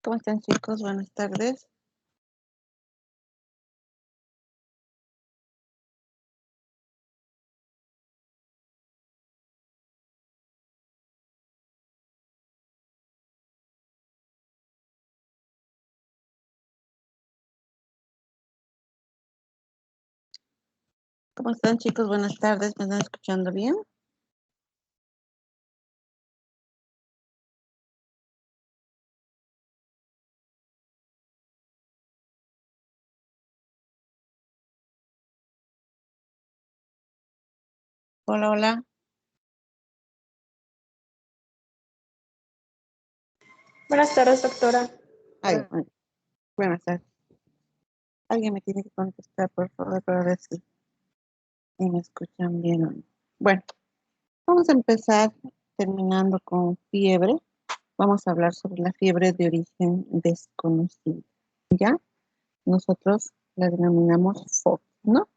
¿Cómo están, chicos? Buenas tardes. ¿Cómo están, chicos? Buenas tardes. ¿Me están escuchando bien? Hola, hola. Buenas tardes, doctora. Ay, buenas tardes. Alguien me tiene que contestar, por favor, para ver si me escuchan bien o no. Bueno, vamos a empezar terminando con fiebre. Vamos a hablar sobre la fiebre de origen desconocido. ¿Ya? Nosotros la denominamos FOB, ¿no?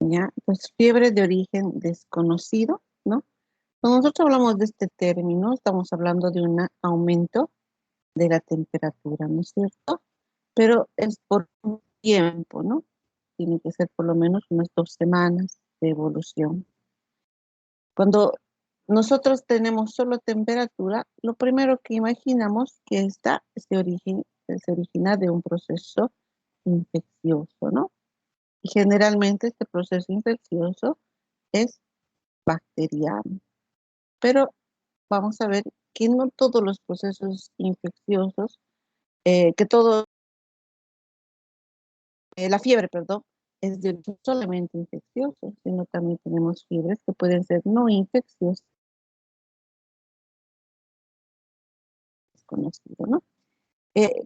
¿Ya? Pues fiebre de origen desconocido, ¿no? Cuando nosotros hablamos de este término, estamos hablando de un aumento de la temperatura, ¿no es cierto? Pero es por un tiempo, ¿no? Tiene que ser por lo menos unas 2 semanas de evolución. Cuando nosotros tenemos solo temperatura, lo primero que imaginamos que se origina de un proceso infeccioso, ¿no? Y generalmente este proceso infeccioso es bacteriano. Pero vamos a ver que no todos los procesos infecciosos, que todo la fiebre, perdón, es de origen solamente infeccioso, sino también tenemos fiebres que pueden ser no infecciosas, desconocido, ¿no?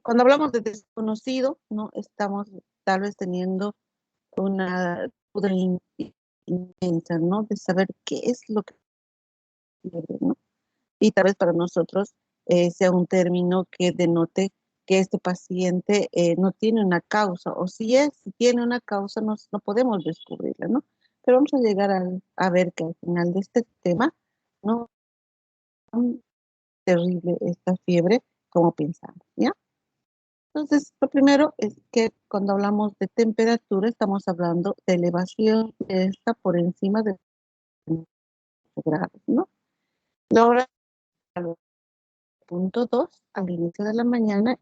Cuando hablamos de desconocido, no estamos tal vez teniendo una duda inmensa, ¿no? De saber qué es lo que es fiebre, ¿no? Y tal vez para nosotros sea un término que denote que este paciente no tiene una causa, o si tiene una causa, no podemos descubrirla, ¿no? Pero vamos a llegar a ver que al final de este tema, no es tan terrible esta fiebre como pensamos, ¿ya? Entonces, lo primero es que cuando hablamos de temperatura, estamos hablando de elevación de esta por encima de 8 grados, ¿no? La hora punto 2 al inicio de la mañana,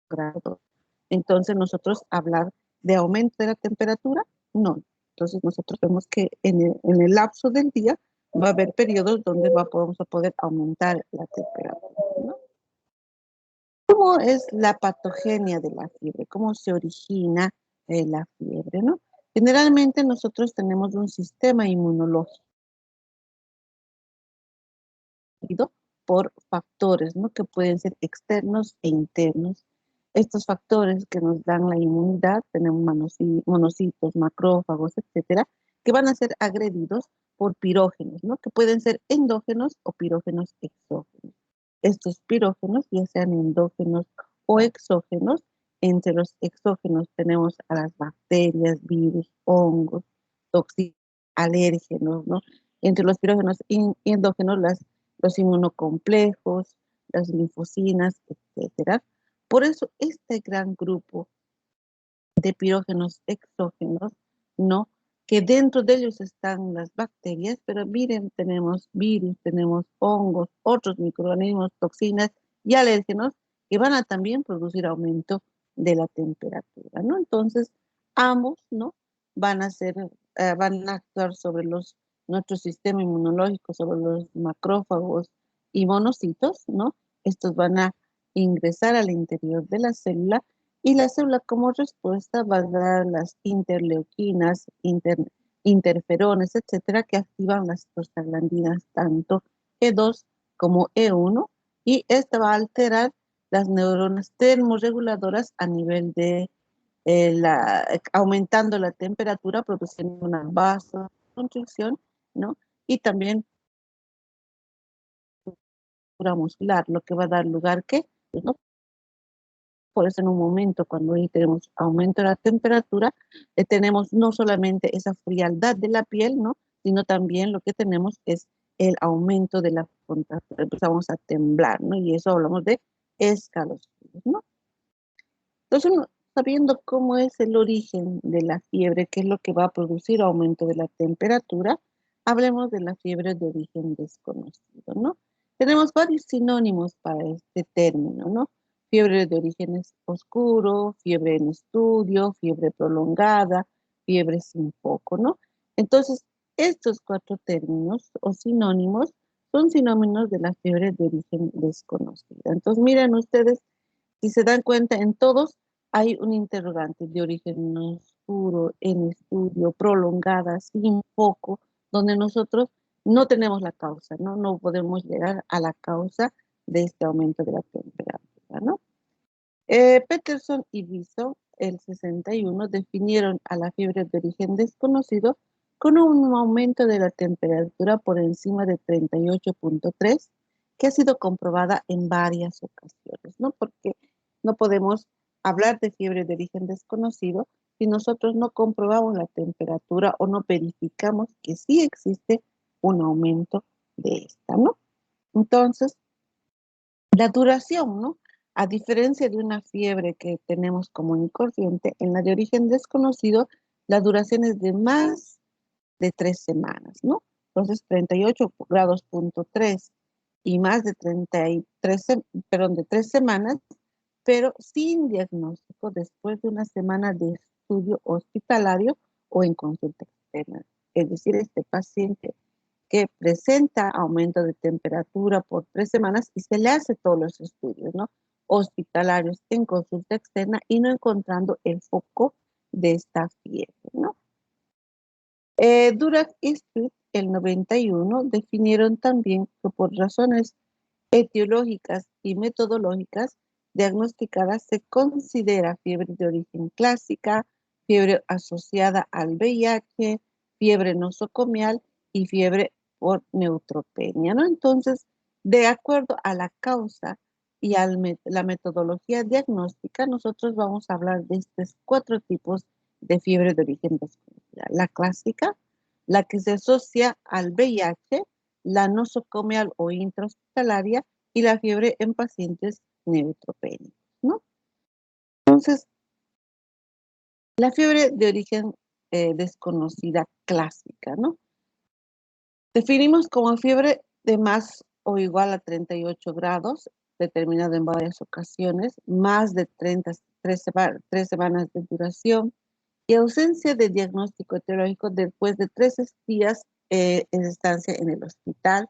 grados. Entonces, nosotros hablar de aumento de la temperatura, no. Entonces, nosotros vemos que en el lapso del día va a haber periodos donde vamos a poder aumentar la temperatura, ¿no? ¿Cómo es la patogenia de la fiebre? ¿Cómo se origina la fiebre, no? Generalmente nosotros tenemos un sistema inmunológico por factores, ¿no? Que pueden ser externos e internos. Estos factores que nos dan la inmunidad, tenemos monocitos, macrófagos, etcétera, que van a ser agredidos por pirógenos, ¿no? Que pueden ser endógenos o pirógenos exógenos. Estos pirógenos, ya sean endógenos o exógenos, entre los exógenos tenemos a las bacterias, virus, hongos, tóxicos, alérgenos, ¿no? Entre los pirógenos endógenos, los inmunocomplejos, las linfocinas, etcétera. Por eso este gran grupo de pirógenos exógenos, ¿no? Que dentro de ellos están las bacterias, pero miren, tenemos virus, tenemos hongos, otros microorganismos, toxinas y alérgenos que van a también producir aumento de la temperatura, ¿no? Entonces, ambos, ¿no? Van a actuar sobre nuestro sistema inmunológico, sobre los macrófagos y monocitos, ¿no? Estos van a ingresar al interior de la célula y la célula como respuesta va a dar las interleuquinas, interferones, etcétera, que activan las prostaglandinas, tanto E2 como E1, y esta va a alterar las neuronas termorreguladoras a nivel de aumentando la temperatura, produciendo una vasoconstricción, ¿no? Y también contractura muscular, lo que va a dar lugar que, pues, ¿no? Por eso en un momento cuando ahí tenemos aumento de la temperatura, tenemos no solamente esa frialdad de la piel, ¿no? Sino también lo que tenemos es el aumento de la contractura. Empezamos a temblar, ¿no? Y eso hablamos de escalofríos, ¿no? Entonces, sabiendo cómo es el origen de la fiebre, qué es lo que va a producir aumento de la temperatura, hablemos de la fiebre de origen desconocido, ¿no? Tenemos varios sinónimos para este término, ¿no? Fiebre de origen oscuro, fiebre en estudio, fiebre prolongada, fiebre sin foco, ¿no? Entonces, estos cuatro términos o sinónimos son sinónimos de la fiebre de origen desconocida. Entonces, miren ustedes, si se dan cuenta, en todos hay un interrogante de origen oscuro, en estudio, prolongada, sin foco, donde nosotros no tenemos la causa, ¿no? No podemos llegar a la causa de este aumento de la temperatura, ¿no? Peterson y Wiso, el 61, definieron a la fiebre de origen desconocido con un aumento de la temperatura por encima de 38.3, que ha sido comprobada en varias ocasiones, ¿no? Porque no podemos hablar de fiebre de origen desconocido si nosotros no comprobamos la temperatura o no verificamos que sí existe un aumento de esta, ¿no? Entonces, la duración, ¿no? A diferencia de una fiebre que tenemos común y corriente, en la de origen desconocido, la duración es de más de 3 semanas, ¿no? Entonces, 38 grados punto 3 y más de 33, perdón, de 3 semanas, pero sin diagnóstico después de una semana de estudio hospitalario o en consulta externa. Es decir, este paciente que presenta aumento de temperatura por 3 semanas y se le hace todos los estudios, ¿no? Hospitalarios en consulta externa y no encontrando el foco de esta fiebre, ¿no? Durack y Street, el 91, definieron también que por razones etiológicas y metodológicas diagnosticadas se considera fiebre de origen clásica, fiebre asociada al VIH, fiebre nosocomial y fiebre por neutropenia, ¿no? Entonces, de acuerdo a la causa y a la metodología diagnóstica, nosotros vamos a hablar de estos 4 tipos de fiebre de origen desconocida. La clásica, la que se asocia al VIH, la nosocomial o intrahospitalaria y la fiebre en pacientes neutropénicos, ¿no? Entonces, la fiebre de origen desconocida clásica, ¿no? Definimos como fiebre de más o igual a 38 grados, determinado en varias ocasiones, más de 3 semanas de duración y ausencia de diagnóstico etiológico después de 3 días en estancia en el hospital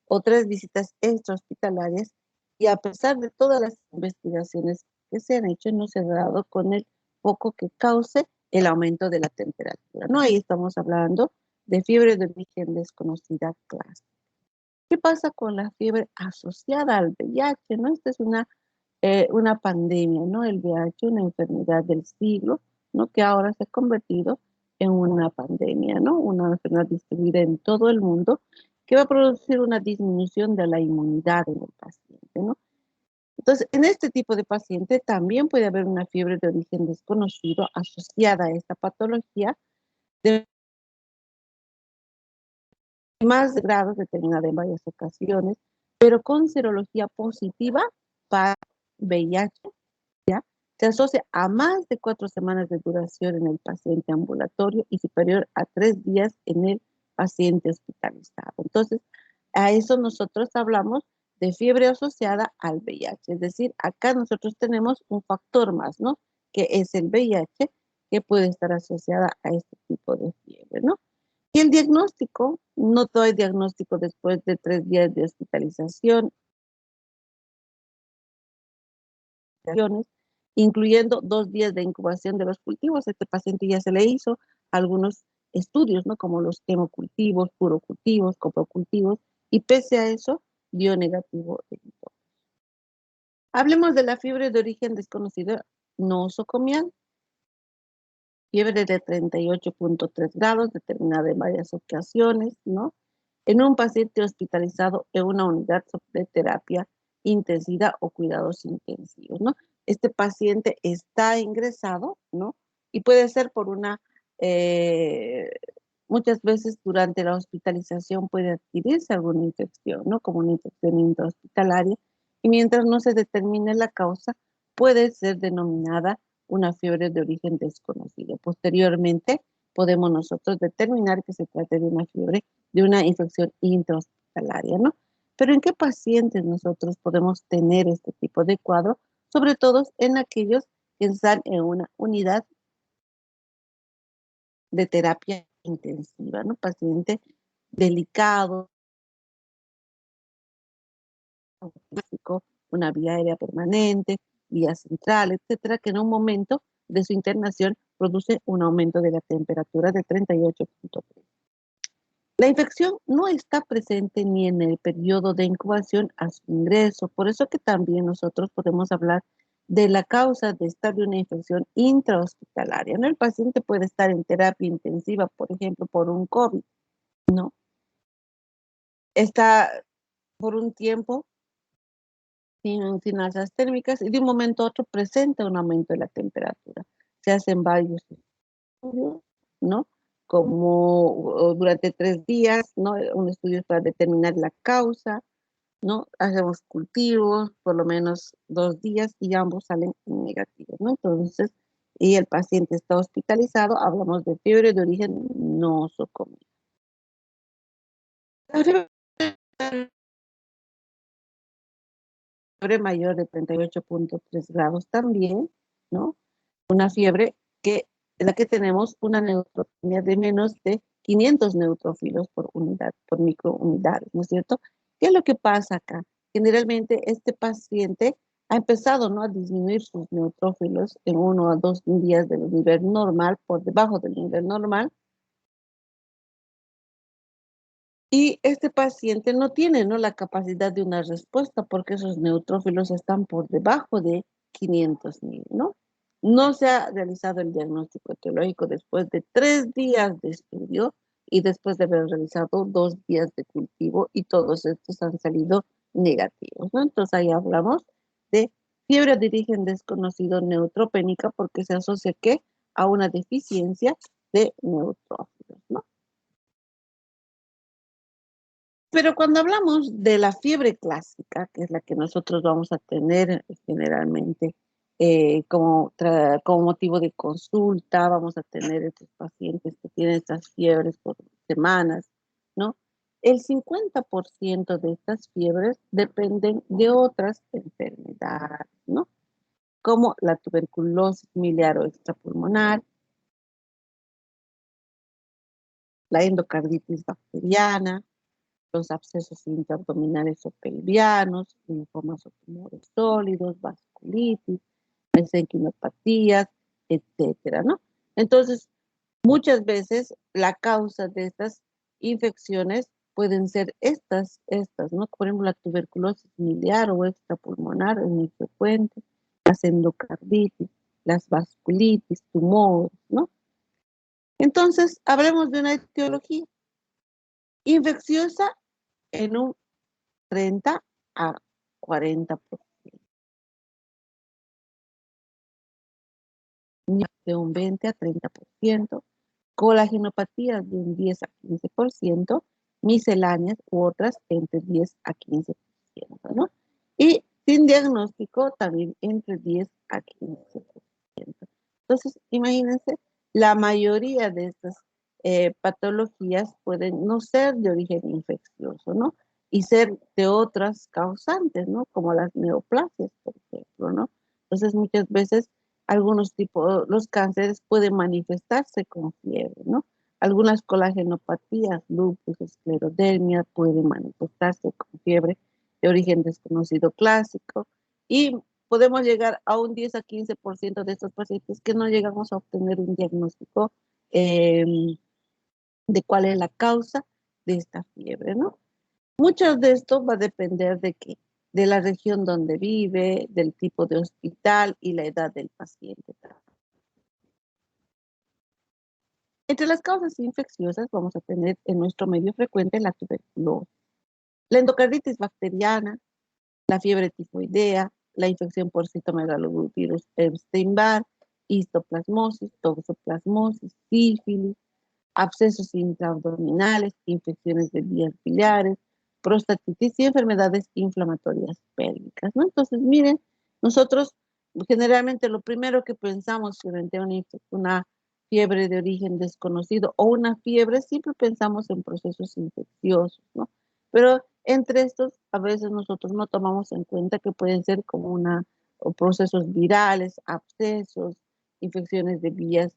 o 3 visitas extrahospitalarias, y a pesar de todas las investigaciones que se han hecho, no se ha dado con el foco que cause el aumento de la temperatura, ¿no? Ahí estamos hablando de fiebre de origen desconocida clásica. ¿Qué pasa con la fiebre asociada al VIH, no? Esta es una pandemia, ¿no? El VIH, una enfermedad del siglo, ¿no? Que ahora se ha convertido en una pandemia, ¿no? Una enfermedad distribuida en todo el mundo que va a producir una disminución de la inmunidad en el paciente, ¿no? Entonces, en este tipo de paciente también puede haber una fiebre de origen desconocido asociada a esta patología de más grados, determinada en varias ocasiones, pero con serología positiva para VIH, ¿ya? Se asocia a más de 4 semanas de duración en el paciente ambulatorio y superior a 3 días en el paciente hospitalizado. Entonces, a eso nosotros hablamos de fiebre asociada al VIH. Es decir, acá nosotros tenemos un factor más, ¿no? Que es el VIH, que puede estar asociada a este tipo de fiebre, ¿no? Y el diagnóstico, no todo el diagnóstico después de 3 días de hospitalización, incluyendo 2 días de incubación de los cultivos. Este paciente ya se le hizo algunos estudios, ¿no? Como los hemocultivos, purocultivos, coprocultivos, y pese a eso dio negativo en todo. Hablemos de la fiebre de origen desconocido nosocomial, fiebre de 38.3 grados, determinada en varias ocasiones, ¿no? en un paciente hospitalizado en una unidad de terapia intensiva o cuidados intensivos, ¿no? Este paciente está ingresado, ¿no? Y puede ser por muchas veces durante la hospitalización puede adquirirse alguna infección, ¿no? Como una infección intrahospitalaria, y mientras no se determine la causa, puede ser denominada una fiebre de origen desconocido. Posteriormente, podemos nosotros determinar que se trata de una fiebre de una infección intrahospitalaria, ¿no? Pero ¿en qué pacientes nosotros podemos tener este tipo de cuadro? Sobre todo en aquellos que están en una unidad de terapia intensiva, ¿no? Paciente delicado, una vía aérea permanente, vía central, etcétera, que en un momento de su internación produce un aumento de la temperatura de 38.3. La infección no está presente ni en el periodo de incubación a su ingreso, por eso que también nosotros podemos hablar de la causa de estar de una infección intrahospitalaria, ¿no? El paciente puede estar en terapia intensiva, por ejemplo, por un COVID, ¿no? Está por un tiempo sin alzas térmicas y de un momento a otro presenta un aumento de la temperatura. Se hacen varios estudios, ¿no? Como durante 3 días, ¿no? Un estudio para determinar la causa, ¿no? Hacemos cultivos por lo menos 2 días y ambos salen negativos, ¿no? Entonces, y el paciente está hospitalizado, hablamos de fiebre de origen nosocomial. La fiebre mayor de 38.3 grados también, ¿no? Una fiebre que, en la que tenemos una neutropenia de menos de 500 neutrófilos por unidad, por microunidades, ¿no es cierto? ¿Qué es lo que pasa acá? Generalmente este paciente ha empezado, ¿no?, a disminuir sus neutrófilos en 1 a 2 días del nivel normal, por debajo del nivel normal, y este paciente no tiene, ¿no?, la capacidad de una respuesta porque esos neutrófilos están por debajo de 500.000, ¿no? No se ha realizado el diagnóstico etiológico después de 3 días de estudio y después de haber realizado 2 días de cultivo, y todos estos han salido negativos, ¿no? Entonces ahí hablamos de fiebre de origen desconocido neutropénica porque se asocia ¿qué? A una deficiencia de neutrófilos, ¿no? Pero cuando hablamos de la fiebre clásica, que es la que nosotros vamos a tener generalmente como motivo de consulta, vamos a tener estos pacientes que tienen estas fiebres por semanas, ¿no? El 50% de estas fiebres dependen de otras enfermedades, ¿no? Como la tuberculosis miliar o extrapulmonar, la endocarditis bacteriana, los abscesos intraabdominales o pelvianos, linfomas o tumores sólidos, vasculitis, mesenquimopatías, etcétera, ¿no? Entonces, muchas veces la causa de estas infecciones pueden ser estas, ¿no? Por ejemplo, la tuberculosis miliar o extrapulmonar es muy frecuente, las endocarditis, las vasculitis, tumores, ¿no? Entonces, hablemos de una etiología infecciosa en un 30 a 40%, de un 20 a 30%, colagenopatías de un 10 a 15%, misceláneas u otras entre 10 a 15%, ¿no? Y sin diagnóstico también entre 10 a 15%. Entonces, imagínense, la mayoría de estas patologías pueden no ser de origen infeccioso, ¿no? Y ser de otras causantes, ¿no? Como las neoplasias, por ejemplo, ¿no? Entonces, muchas veces algunos tipos, los cánceres pueden manifestarse con fiebre, ¿no? Algunas colagenopatías, lupus, esclerodermia, pueden manifestarse con fiebre de origen desconocido clásico, y podemos llegar a un 10 a 15% de estos pacientes que no llegamos a obtener un diagnóstico eh, de cuál es la causa de esta fiebre, ¿no? Mucho de esto va a depender de qué, de la región donde vive, del tipo de hospital y la edad del paciente. Entre las causas infecciosas vamos a tener en nuestro medio frecuente la tuberculosis, la endocarditis bacteriana, la fiebre tifoidea, la infección por citomegalovirus Epstein-Barr, histoplasmosis, toxoplasmosis, sífilis, abscesos intraabdominales, infecciones de vías biliares, prostatitis y enfermedades inflamatorias pélvicas, ¿no? Entonces, miren, nosotros generalmente lo primero que pensamos frente a una fiebre de origen desconocido o una fiebre, siempre pensamos en procesos infecciosos, ¿no? Pero entre estos, a veces nosotros no tomamos en cuenta que pueden ser como o procesos virales, abscesos, infecciones de vías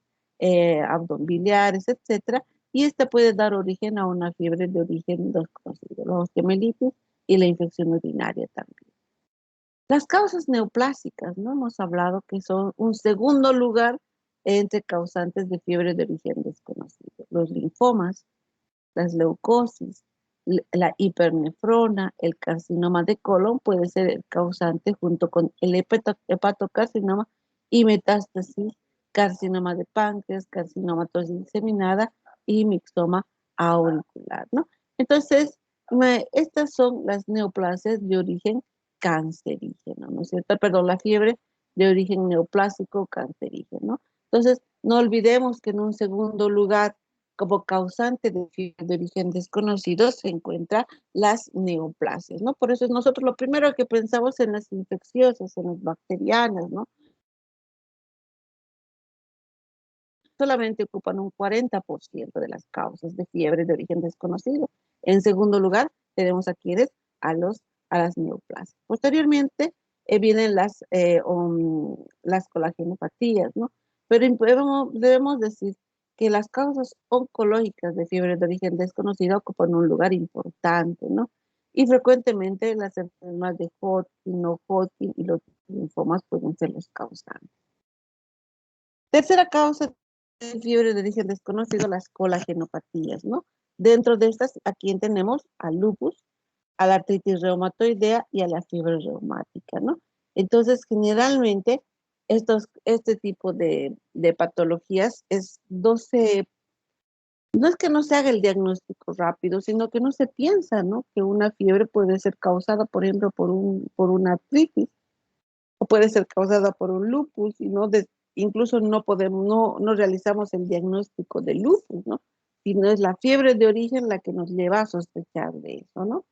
abdominales, etcétera, y esta puede dar origen a una fiebre de origen desconocido, la osteomielitis y la infección urinaria también. Las causas neoplásicas, ¿no? Hemos hablado que son un segundo lugar entre causantes de fiebre de origen desconocido. Los linfomas, las leucosis, la hipernefrona, el carcinoma de colon puede ser el causante junto con el hepatocarcinoma y metástasis, carcinoma de páncreas, carcinomatosis diseminada y mixoma auricular, ¿no? Entonces, estas son las neoplasias de origen cancerígeno, ¿no es cierto? Perdón, la fiebre de origen neoplásico cancerígeno. Entonces, no olvidemos que en un segundo lugar, como causante de fiebre de origen desconocido, se encuentran las neoplasias, ¿no? Por eso nosotros lo primero que pensamos en las infecciosas, en las bacterianas, ¿no? Solamente ocupan un 40% de las causas de fiebre de origen desconocido. En segundo lugar, tenemos a quienes, a las neoplasias. Posteriormente vienen las colagenopatías, ¿no? Pero debemos decir que las causas oncológicas de fiebre de origen desconocido ocupan un lugar importante, ¿no? Y frecuentemente las enfermedades de Hodgkin, no Hodgkin y los linfomas pueden ser los causantes. Tercera causa de fiebre de origen desconocido, las colagenopatías, ¿no? Dentro de estas, aquí tenemos al lupus, a la artritis reumatoidea y a la fiebre reumática, ¿no? Entonces, generalmente, este tipo de patologías no es que no se haga el diagnóstico rápido, sino que no se piensa, ¿no? Que una fiebre puede ser causada, por ejemplo, por una artritis, o puede ser causada por un lupus, y incluso no realizamos el diagnóstico del lupus, ¿no? Sino es la fiebre de origen la que nos lleva a sospechar de eso, ¿no?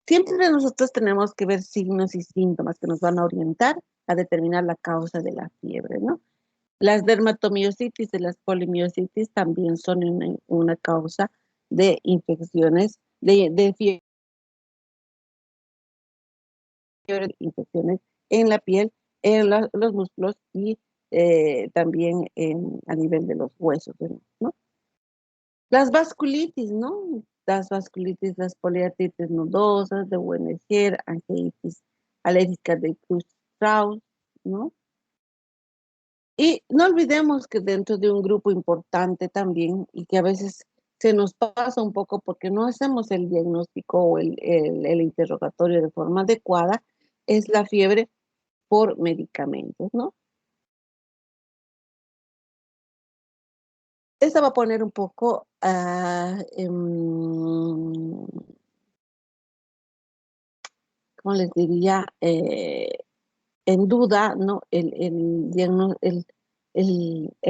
Siempre nosotros tenemos que ver signos y síntomas que nos van a orientar a determinar la causa de la fiebre, ¿no? Las dermatomiositis y las polimiositis también son una causa de infecciones, de fiebre, infecciones en la piel, en los músculos y también a nivel de los huesos, ¿no? Las vasculitis, ¿no? Las vasculitis, las poliartritis nodosas, de Wenerger, angeitis alérgica de Creutzfeldt-Strauss, ¿no? Y no olvidemos que dentro de un grupo importante también, y que a veces se nos pasa un poco porque no hacemos el diagnóstico o el interrogatorio de forma adecuada, es la fiebre por medicamentos, ¿no? Esta va a poner un poco ¿cómo les diría? En duda, ¿no? El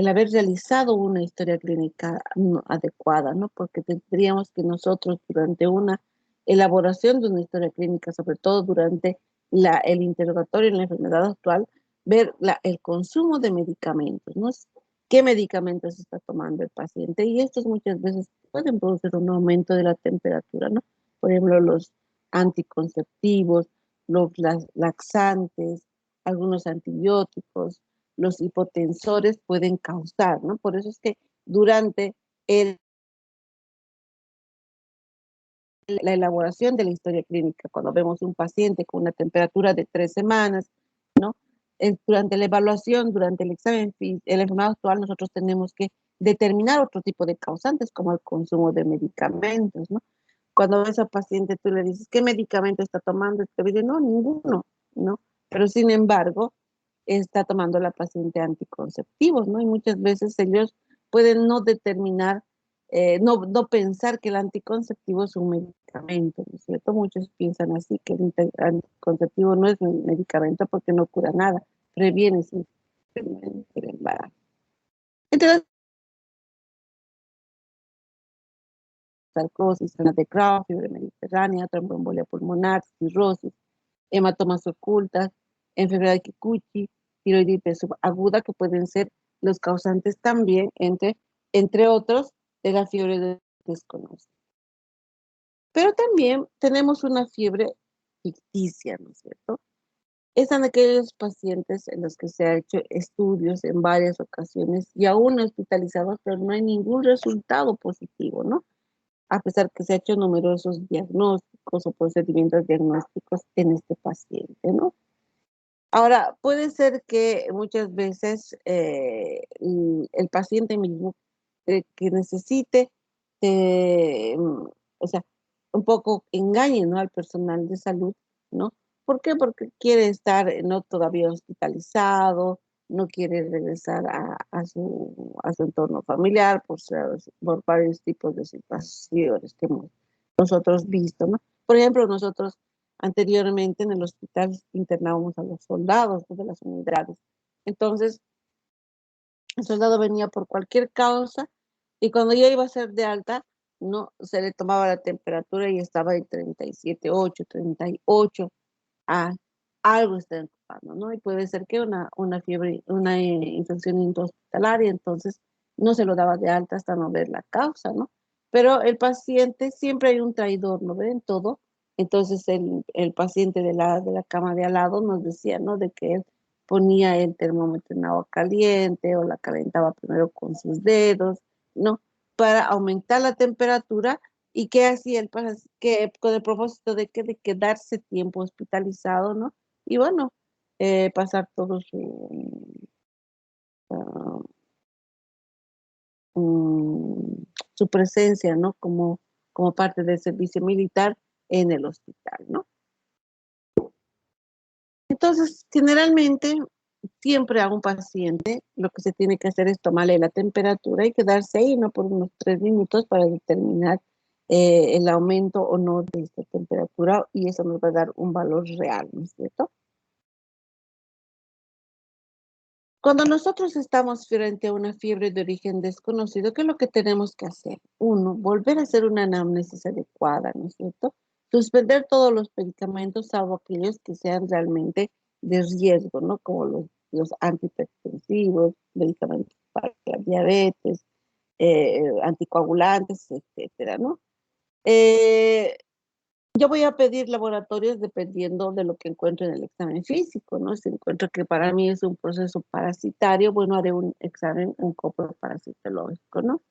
haber realizado una historia clínica adecuada, ¿no? Porque tendríamos que nosotros durante una elaboración de una historia clínica, sobre todo durante el interrogatorio en la enfermedad actual, ver el consumo de medicamentos, ¿no? ¿Qué medicamentos está tomando el paciente? Y estos muchas veces pueden producir un aumento de la temperatura, ¿no? Por ejemplo, los anticonceptivos, los laxantes, algunos antibióticos, los hipotensores pueden causar, ¿no? Por eso es que durante la elaboración de la historia clínica, cuando vemos un paciente con una temperatura de 3 semanas, ¿no? Durante la evaluación, durante el examen, en la enfermedad actual, nosotros tenemos que determinar otro tipo de causantes, como el consumo de medicamentos, ¿no? Cuando ves al paciente, tú le dices, ¿qué medicamento está tomando? Te dice, no, ninguno, ¿no? Pero sin embargo, está tomando la paciente anticonceptivos, ¿no? Y muchas veces ellos pueden no determinar, no pensar que el anticonceptivo es un medicamento, ¿no es cierto? Muchos piensan así, que el anticonceptivo no es un medicamento porque no cura nada, previene simplemente el embarazo. Entonces, sarcosis, zona de Crohn, fiebre mediterránea, tromboembolia pulmonar, cirrosis, hematomas ocultas, enfermedad de Kikuchi, tiroiditis subaguda, que pueden ser los causantes también, entre otros, de la fiebre desconocida. Pero también tenemos una fiebre ficticia, ¿no es cierto? Es en aquellos pacientes en los que se ha hecho estudios en varias ocasiones y aún hospitalizados, pero no hay ningún resultado positivo, ¿no? A pesar que se han hecho numerosos diagnósticos o procedimientos diagnósticos en este paciente, ¿no? Ahora, puede ser que muchas veces el paciente mismo que necesite, o sea, un poco engañe, ¿no?, al personal de salud, ¿no? ¿Por qué? Porque quiere estar no todavía hospitalizado, no quiere regresar a su entorno familiar por varios tipos de situaciones que hemos nosotros visto, ¿no? Por ejemplo, nosotros anteriormente en el hospital internábamos a los soldados, ¿no?, de las unidades. Entonces, el soldado venía por cualquier causa y cuando ya iba a ser de alta, no se le tomaba la temperatura y estaba en 37,8, 38. Ah, algo está ocupando, ¿no? Y puede ser que una fiebre, una infección intrahospitalaria, entonces no se lo daba de alta hasta no ver la causa, ¿no? Pero el paciente, siempre hay un traidor, ¿no ven? Todo. Entonces el paciente de la cama de al lado nos decía, ¿no?, de que él ponía el termómetro en agua caliente o la calentaba primero con sus dedos, ¿no? Para aumentar la temperatura. ¿Y qué hacía el paciente? Que con el propósito de quedarse tiempo hospitalizado, ¿no? Y bueno, pasar todo ah, su presencia, ¿no? Como parte del servicio militar en el hospital, ¿no? Entonces, generalmente, siempre a un paciente lo que se tiene que hacer es tomarle la temperatura y quedarse ahí, ¿no?, por unos 3 minutos para determinar el aumento o no de esta temperatura, y eso nos va a dar un valor real, ¿no es cierto? Cuando nosotros estamos frente a una fiebre de origen desconocido, ¿qué es lo que tenemos que hacer? Uno, volver a hacer una anamnesis adecuada, ¿no es cierto? Suspender todos los medicamentos, salvo aquellos que sean realmente de riesgo, ¿no? Como los antihipertensivos, medicamentos para la diabetes, anticoagulantes, etcétera, ¿no? Eh, yo voy a pedir laboratorios dependiendo de lo que encuentre en el examen físico, ¿no? Si encuentro que para mí es un proceso parasitario, bueno, haré un examen, un coproparasitológico, ¿no?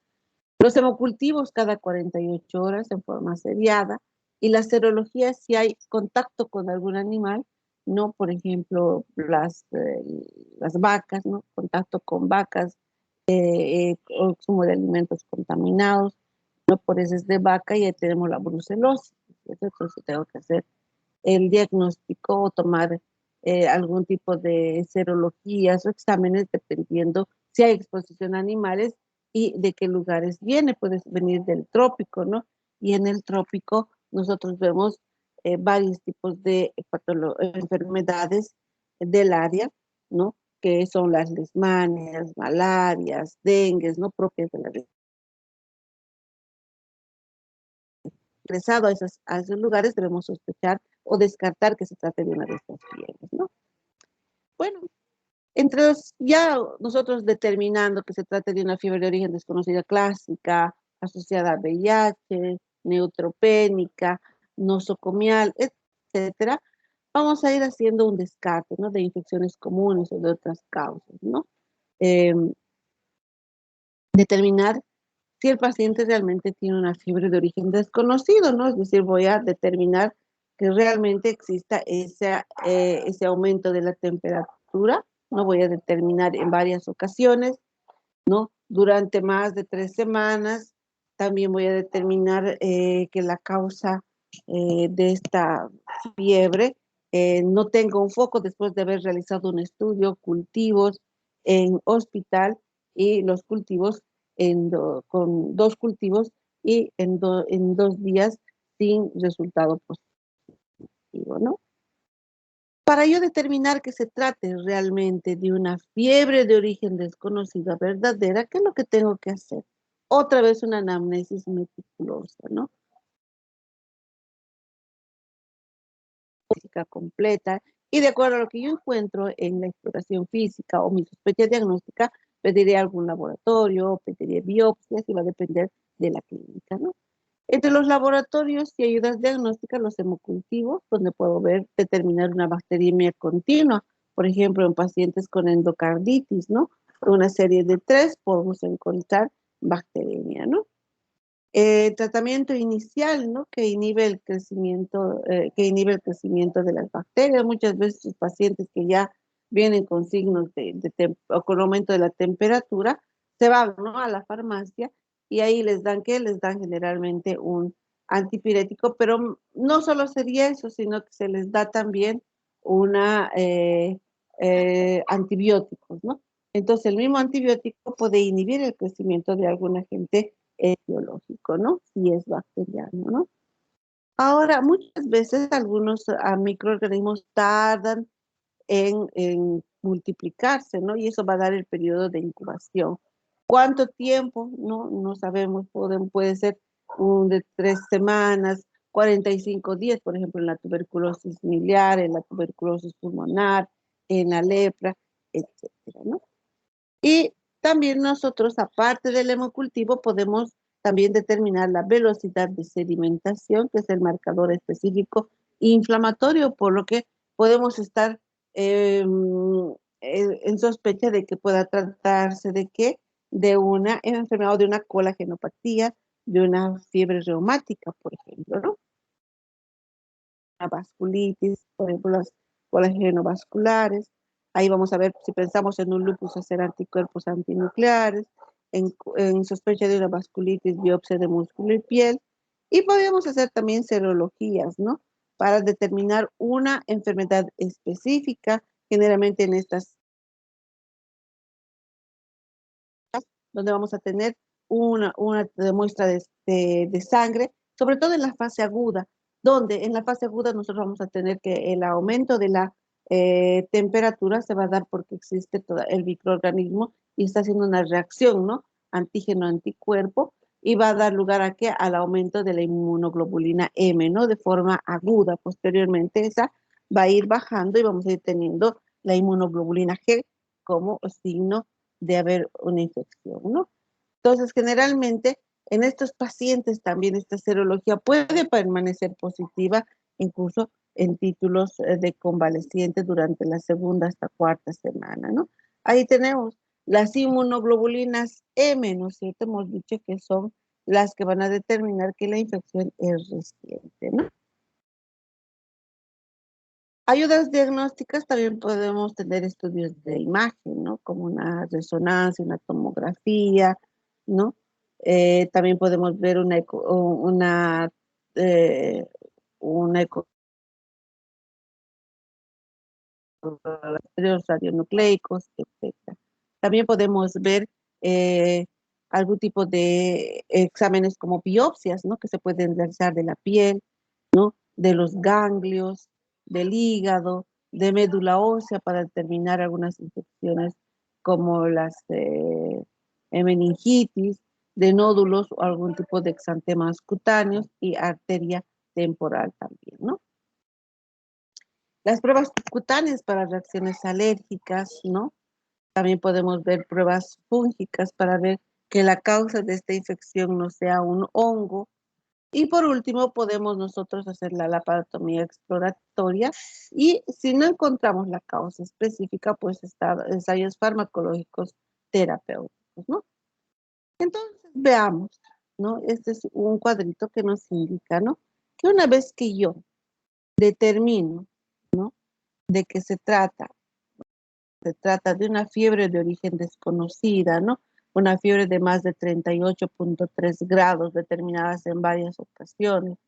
Los hemocultivos cada 48 horas en forma seriada, y la serología si hay contacto con algún animal, ¿no? Por ejemplo, las vacas, ¿no? Contacto con vacas, consumo de alimentos contaminados, no por heces de vaca, y ahí tenemos la brucelosis, ¿cierto? Entonces tengo que hacer el diagnóstico o tomar algún tipo de serologías o exámenes dependiendo si hay exposición a animales y de qué lugares viene. Puede venir del trópico, ¿no? Y en el trópico nosotros vemos varios tipos de enfermedades del área, ¿no? Que son las leishmanias, malarias, dengues, ¿no? Propias de la región. Ingresado a esos lugares, debemos sospechar o descartar que se trate de una de estas fiebres, ¿no? Bueno, ya nosotros determinando que se trata de una fiebre de origen desconocida clásica, asociada a VIH, neutropénica, nosocomial, etcétera, vamos a ir haciendo un descarte, ¿no?, de infecciones comunes o de otras causas, ¿no? Eh, Determinar si el paciente realmente tiene una fiebre de origen desconocido, ¿no? Es decir, voy a determinar que realmente exista ese aumento de la temperatura, ¿no? Voy a determinar en varias ocasiones, ¿no? Durante más de 3 semanas, también voy a determinar que la causa de esta fiebre no tenga un foco después de haber realizado un estudio, cultivos en hospital, y los cultivos con 2 cultivos y en 2 días sin resultado positivo, ¿no? Para yo determinar que se trate realmente de una fiebre de origen desconocida verdadera, ¿qué es lo que tengo que hacer? Otra vez una anamnesis meticulosa, ¿no? Física completa, y de acuerdo a lo que yo encuentro en la exploración física o mi sospecha diagnóstica, pediré algún laboratorio, pediré biopsias y va a depender de la clínica, ¿no? Entre los laboratorios y ayudas diagnósticas, los hemocultivos, donde puedo ver, determinar una bacteriemia continua, por ejemplo, en pacientes con endocarditis, ¿no? Una serie de 3 podemos encontrar bacteriemia, ¿no? Tratamiento inicial, ¿no? Que inhibe el crecimiento de las bacterias. Muchas veces los pacientes que ya vienen con signos o con aumento de la temperatura, se van, ¿no?, a la farmacia y ahí les dan, ¿qué? Les dan generalmente un antipirético, pero no solo sería eso, sino que se les da también una antibióticos, ¿no? Entonces el mismo antibiótico puede inhibir el crecimiento de algún agente biológico, ¿no? Si es bacteriano, ¿no? Ahora, muchas veces algunos microorganismos tardan en multiplicarse, ¿no? Y eso va a dar el periodo de incubación. ¿Cuánto tiempo? No, no sabemos, puede ser de 3 semanas, 45 días, por ejemplo, en la tuberculosis miliar, en la tuberculosis pulmonar, en la lepra, etcétera, ¿no? Y también nosotros, aparte del hemocultivo, podemos también determinar la velocidad de sedimentación, que es el marcador específico inflamatorio, por lo que podemos estar en sospecha de que pueda tratarse de qué, de una enfermedad o de una colagenopatía, de una fiebre reumática, por ejemplo, ¿no? Una vasculitis, por ejemplo, las colagenovasculares. Ahí vamos a ver si pensamos en un lupus, hacer anticuerpos antinucleares, en sospecha de una vasculitis, biopsia de músculo y piel. Y podemos hacer también serologías, ¿no? Para determinar una enfermedad específica, generalmente en estas, donde vamos a tener una muestra de sangre, sobre todo en la fase aguda, donde en la fase aguda nosotros vamos a tener que el aumento de la temperatura se va a dar porque existe todo el microorganismo y está haciendo una reacción, ¿no? Antígeno-anticuerpo, y va a dar lugar a qué? Al aumento de la inmunoglobulina M, ¿no? De forma aguda. Posteriormente esa va a ir bajando y vamos a ir teniendo la inmunoglobulina G como signo de haber una infección, ¿no? Entonces, generalmente, en estos pacientes también esta serología puede permanecer positiva, incluso en títulos de convaleciente durante la segunda hasta cuarta semana, ¿no? Ahí tenemos las inmunoglobulinas M, ¿no es cierto? Hemos dicho que son las que van a determinar que la infección es reciente, ¿no? Ayudas diagnósticas también podemos tener estudios de imagen, ¿no? Como una resonancia, una tomografía, ¿no? También podemos ver eh, una eco, los radionucleicos, etc. También podemos ver eh, algún tipo de exámenes como biopsias, ¿no? Que se pueden realizar de la piel, de los ganglios, del hígado, de médula ósea para determinar algunas infecciones como las meningitis, de nódulos o algún tipo de exantemas cutáneos y arteria temporal también, ¿no? Las pruebas cutáneas para reacciones alérgicas, ¿no? También podemos ver pruebas fúngicas para ver que la causa de esta infección no sea un hongo. Y por último, podemos nosotros hacer la laparotomía exploratoria y si no encontramos la causa específica, pues ensayos farmacológicos terapéuticos, ¿no? Entonces, veamos, ¿no? Este es un cuadrito que nos indica, ¿no? Que una vez que yo determino, ¿no?, de que se trata de una fiebre de origen desconocida, ¿no? Una fiebre de más de 38.3 grados, determinadas en varias ocasiones,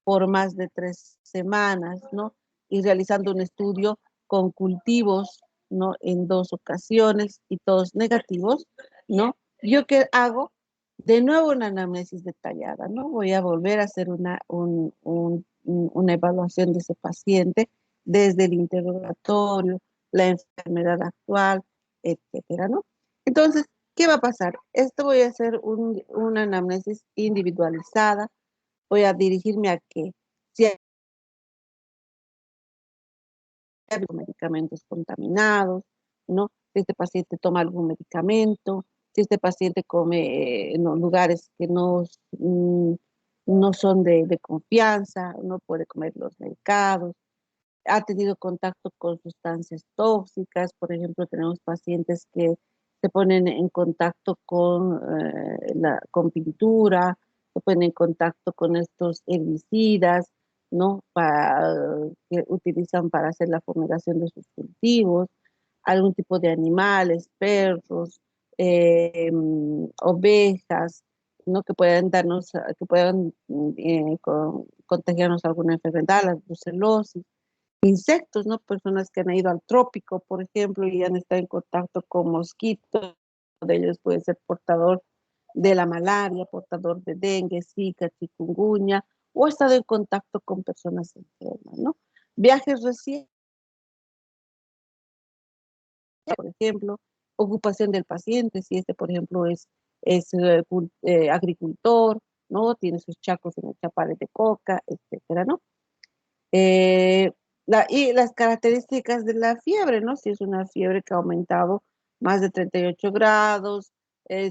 por más de 3 semanas, ¿no? Y realizando un estudio con cultivos, ¿no? En 2 ocasiones y todos negativos, ¿no? ¿Yo qué hago? De nuevo una anamnesis detallada, ¿no? Voy a volver a hacer una evaluación de ese paciente desde el interrogatorio, la enfermedad actual, etcétera, ¿no? Entonces, ¿qué va a pasar? Esto voy a hacer una anamnesis individualizada, voy a dirigirme a que si hay medicamentos contaminados, ¿no? Si este paciente toma algún medicamento, si este paciente come en los lugares que no son de confianza, no puede comer los mercados, ha tenido contacto con sustancias tóxicas, por ejemplo, tenemos pacientes que se ponen en contacto con pintura, se ponen en contacto con estos herbicidas, ¿no? Que utilizan para hacer la fumigación de sus cultivos, algún tipo de animales, perros, ovejas, ¿no? Que puedan contagiarnos alguna enfermedad, la brucelosis, insectos, ¿no? Personas que han ido al trópico, por ejemplo, y han estado en contacto con mosquitos, de ellos puede ser portador de la malaria, portador de dengue, zika, chikungunya, o ha estado en contacto con personas enfermas, ¿no? Viajes recientes, por ejemplo, ocupación del paciente, si este, por ejemplo, es agricultor, ¿no? Tiene sus chacos en el chapales de coca, etcétera, ¿no? Eh, y las características de la fiebre, ¿no? Si es una fiebre que ha aumentado más de 38 grados,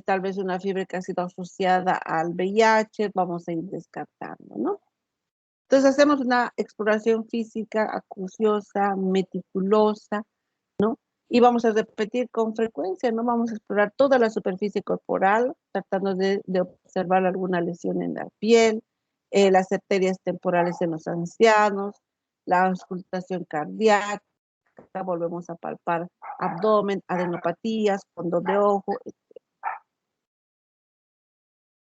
tal vez una fiebre que ha sido asociada al VIH, vamos a ir descartando, ¿no? Entonces hacemos una exploración física acuciosa, meticulosa, y vamos a repetir con frecuencia, ¿no? Vamos a explorar toda la superficie corporal, tratando de observar alguna lesión en la piel, las arterias temporales en los ancianos, la auscultación cardíaca, volvemos a palpar abdomen, adenopatías, fondo de ojo.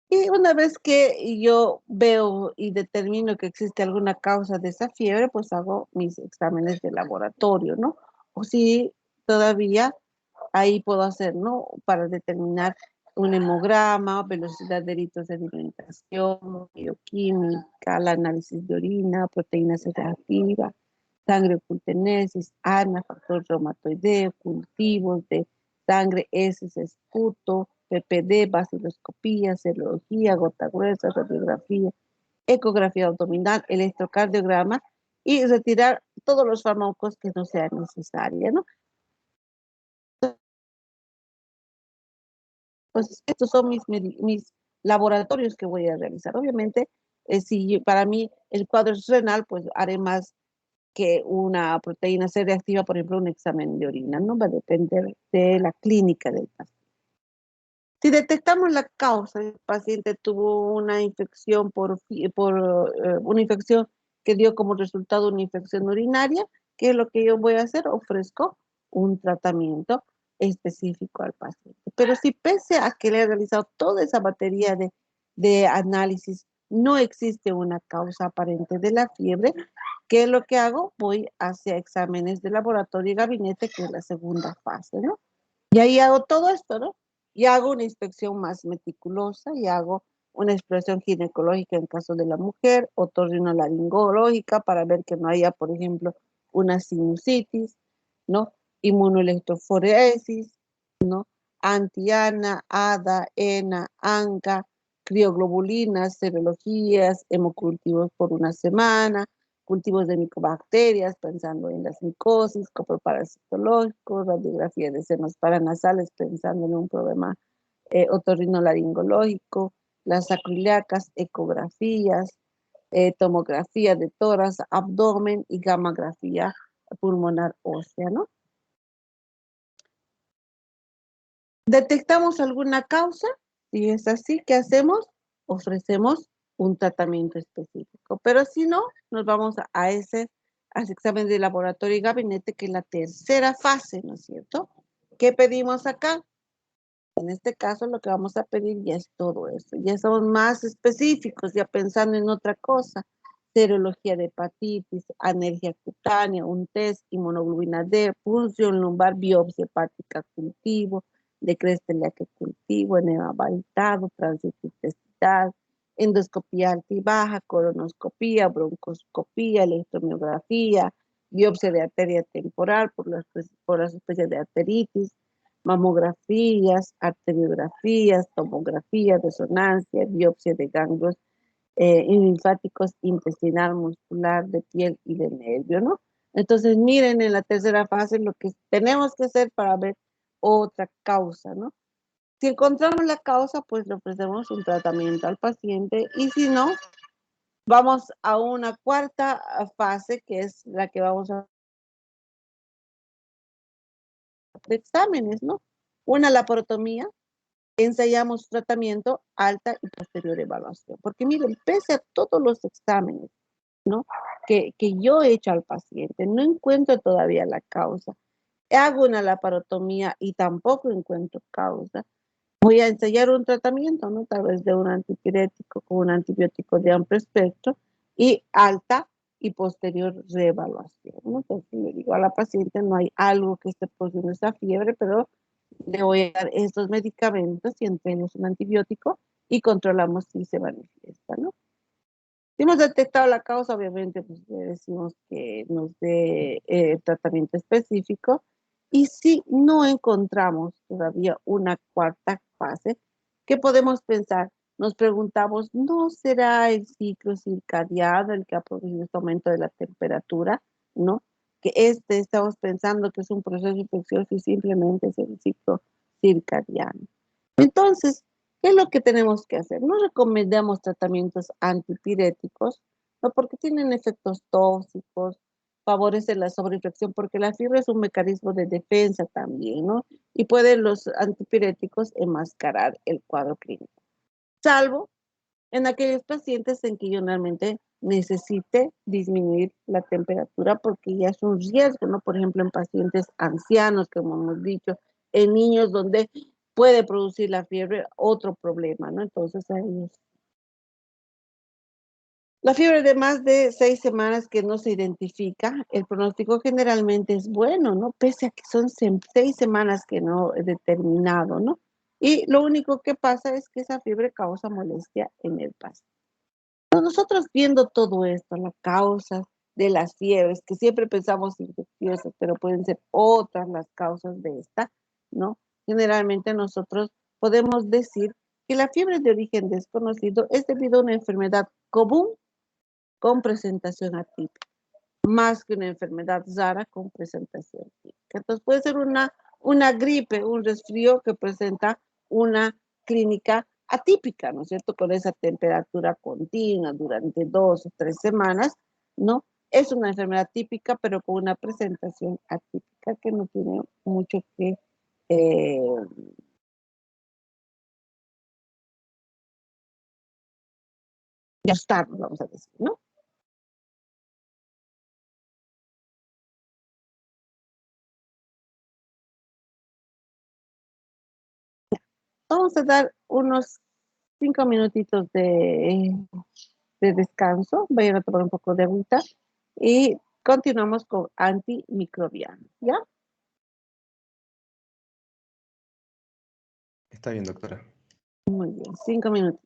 Y una vez que yo veo y determino que existe alguna causa de esa fiebre, pues hago mis exámenes de laboratorio, ¿no? O si todavía ahí puedo hacer, ¿no? Para determinar un hemograma, velocidad de eritos de alimentación, bioquímica, el análisis de orina, proteína C reactiva, sangre ocultenesis, ANA, factor reumatoideo, cultivos de sangre, heces, esputo, PPD, vaciloscopía, serología, gota gruesa, radiografía, ecografía abdominal, electrocardiograma y retirar todos los fármacos que no sean necesarios, ¿no? Pues estos son mis laboratorios que voy a realizar. Obviamente, si para mí el cuadro es renal, pues haré más que una proteína C reactiva, por ejemplo, un examen de orina, ¿no? Va a depender de la clínica del paciente. Si detectamos la causa, el paciente tuvo una infección una infección que dio como resultado una infección urinaria, ¿qué es lo que yo voy a hacer? Ofrezco un tratamiento específico al paciente. Pero si pese a que le he realizado toda esa batería de análisis, no existe una causa aparente de la fiebre, ¿qué es lo que hago? Voy hacia exámenes de laboratorio y gabinete, que es la segunda fase, ¿no? Y ahí hago todo esto, ¿no? Y hago una inspección más meticulosa y hago una exploración ginecológica en caso de la mujer, otorrinolaringológica para ver que no haya, por ejemplo, una sinusitis, ¿no? Inmunoelectroforesis, ¿no? Antiana, ADA, ENA, ANCA, crioglobulinas, serologías, hemocultivos por una semana, cultivos de micobacterias, pensando en las micosis, coproparasitológicos, radiografía de senos paranasales, pensando en un problema otorrinolaringológico, las acroiliacas, ecografías, tomografía de tórax, abdomen y gammagrafía pulmonar ósea, ¿no? ¿Detectamos alguna causa? Si es así, ¿qué hacemos? Ofrecemos un tratamiento específico. Pero si no, nos vamos a ese examen de laboratorio y gabinete, que es la tercera fase, ¿no es cierto? ¿Qué pedimos acá? En este caso, lo que vamos a pedir ya es todo eso. Ya somos más específicos, ya pensando en otra cosa. Serología de hepatitis, alergia cutánea, un test, inmunoglobulina D, punción lumbar, biopsia hepática, cultivo, de Crestelia que cultivo, enema valtado, tránsito intestinal, endoscopía alta y baja, colonoscopía, broncoscopía, electromiografía, biopsia de arteria temporal por las especies de arteritis, mamografías, arteriografías, tomografía, resonancia, biopsia de ganglios linfáticos, intestinal, muscular, de piel y de nervio, ¿no? Entonces, miren en la tercera fase lo que tenemos que hacer para ver otra causa, ¿no? Si encontramos la causa, pues le ofrecemos un tratamiento al paciente y si no, vamos a una cuarta fase que es la que vamos a hacer exámenes, ¿no? Una laparotomía, ensayamos tratamiento, alta y posterior evaluación. Porque miren, pese a todos los exámenes, ¿no? Que yo he hecho al paciente, no encuentro todavía la causa. Hago una laparotomía y tampoco encuentro causa. Voy a ensayar un tratamiento, ¿no? Tal vez de un antipirético con un antibiótico de amplio espectro y alta y posterior reevaluación, ¿no? Entonces le digo a la paciente, no hay algo que esté produciendo esa fiebre, pero le voy a dar estos medicamentos y entre ellos un antibiótico y controlamos si se manifiesta, ¿no? Si hemos detectado la causa, obviamente, pues le decimos que nos dé tratamiento específico. Y si no encontramos todavía una cuarta fase, ¿qué podemos pensar? Nos preguntamos, ¿no será el ciclo circadiano el que ha producido este aumento de la temperatura? ¿No? Que estamos pensando que es un proceso infeccioso y simplemente es el ciclo circadiano. Entonces, ¿qué es lo que tenemos que hacer? No recomendamos tratamientos antipiréticos, ¿no? Porque tienen efectos tóxicos, favorecen la sobreinfección, porque la fiebre es un mecanismo de defensa también, ¿no? Y pueden los antipiréticos enmascarar el cuadro clínico. Salvo en aquellos pacientes en que yo realmente necesite disminuir la temperatura porque ya es un riesgo, ¿no? Por ejemplo, en pacientes ancianos, como hemos dicho, en niños donde puede producir la fiebre otro problema, ¿no? Entonces, a ellos. La fiebre de más de 6 semanas que no se identifica, el pronóstico generalmente es bueno, ¿no? Pese a que son 6 semanas que no he determinado, ¿no? Y lo único que pasa es que esa fiebre causa molestia en el paciente. Nosotros viendo todo esto, la causa de las fiebres, que siempre pensamos infecciosas, pero pueden ser otras las causas de esta, ¿no? Generalmente nosotros podemos decir que la fiebre de origen desconocido es debido a una enfermedad común con presentación atípica, más que una enfermedad rara con presentación típica. Entonces puede ser una gripe, un resfrío que presenta una clínica atípica, ¿no es cierto? Con esa temperatura continua durante 2 o 3 semanas, ¿no? Es una enfermedad típica, pero con una presentación atípica que no tiene mucho que gastar, vamos a decir, ¿no? Vamos a dar unos 5 minutitos de descanso, vayan a tomar un poco de agüita y continuamos con antimicrobiano, ¿ya? Está bien, doctora. Muy bien, 5 minutos.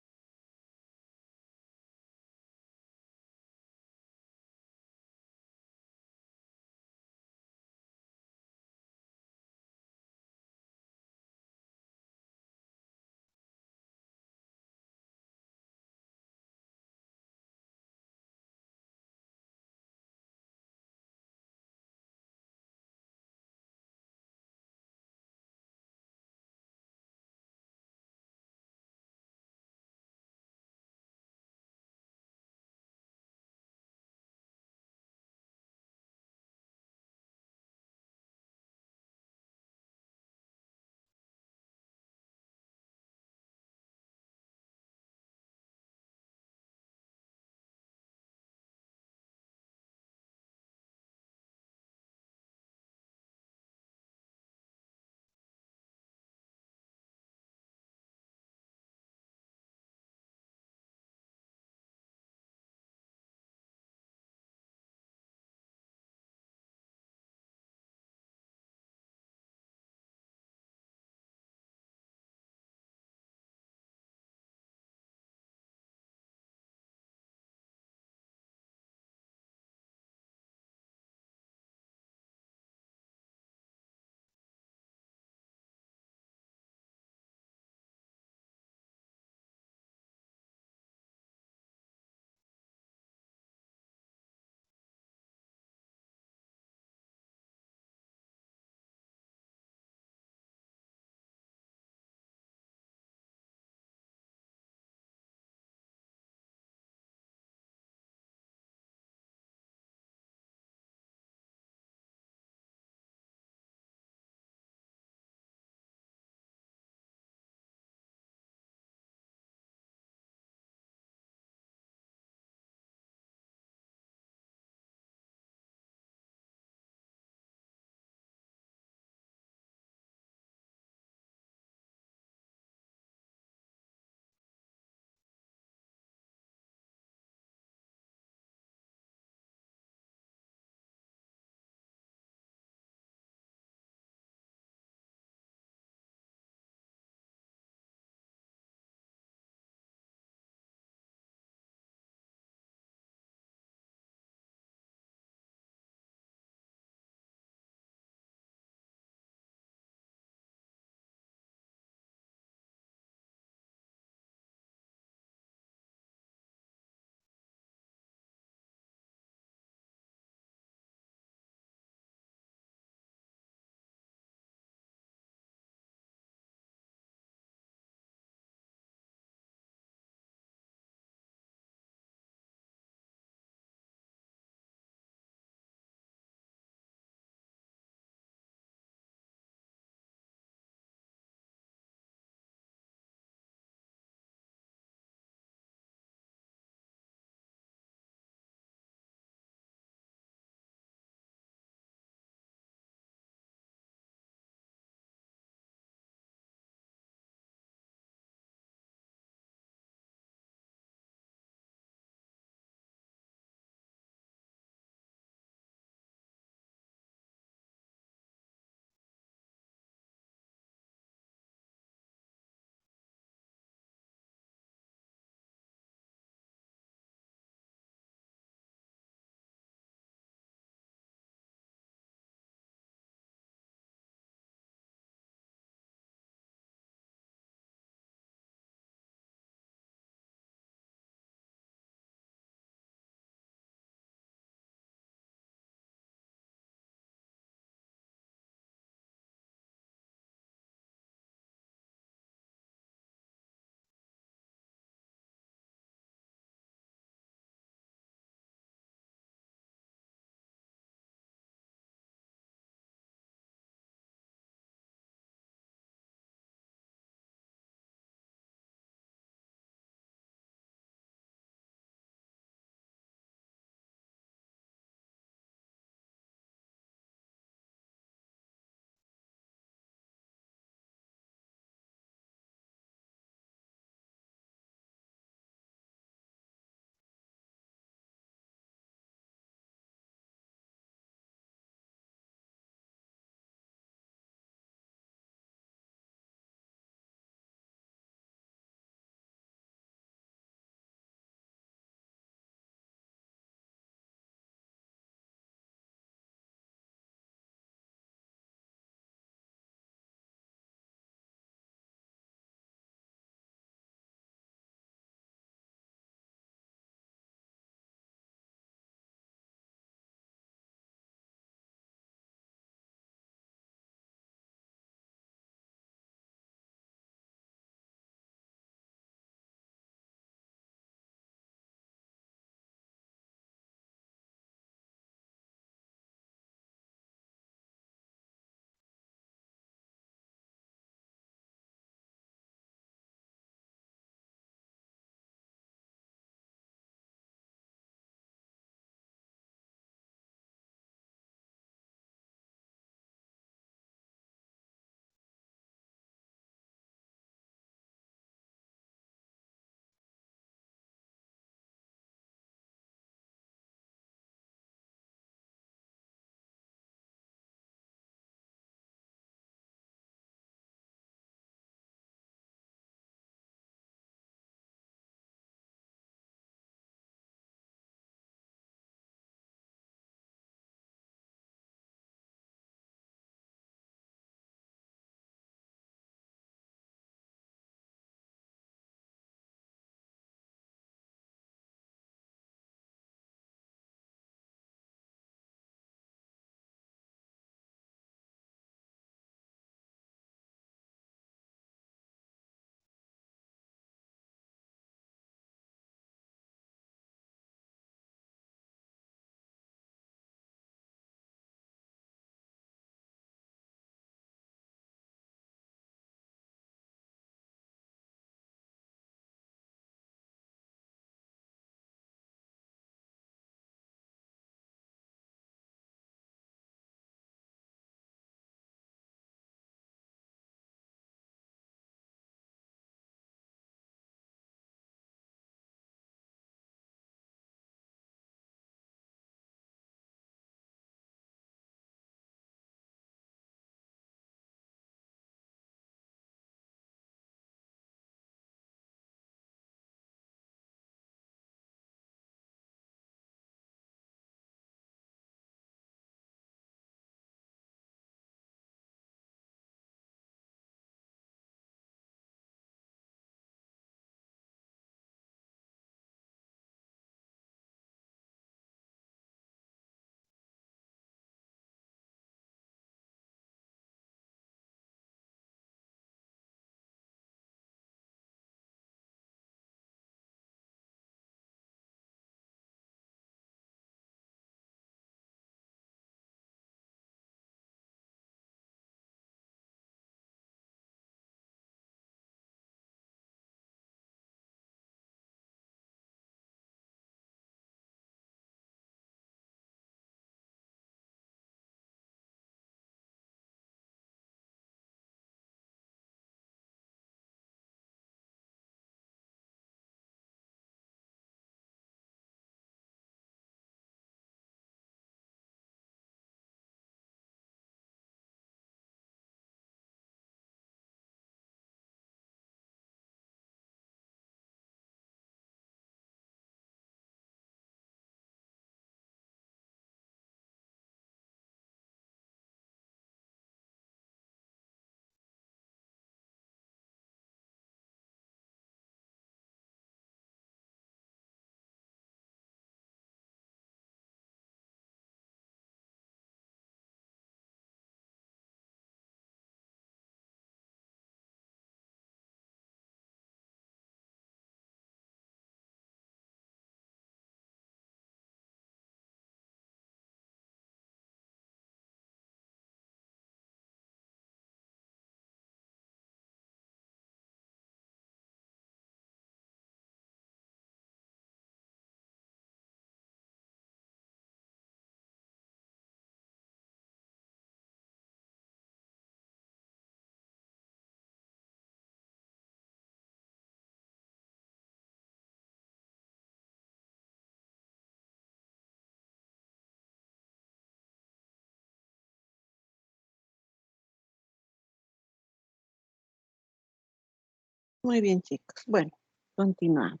Muy bien, chicos. Bueno, continuamos.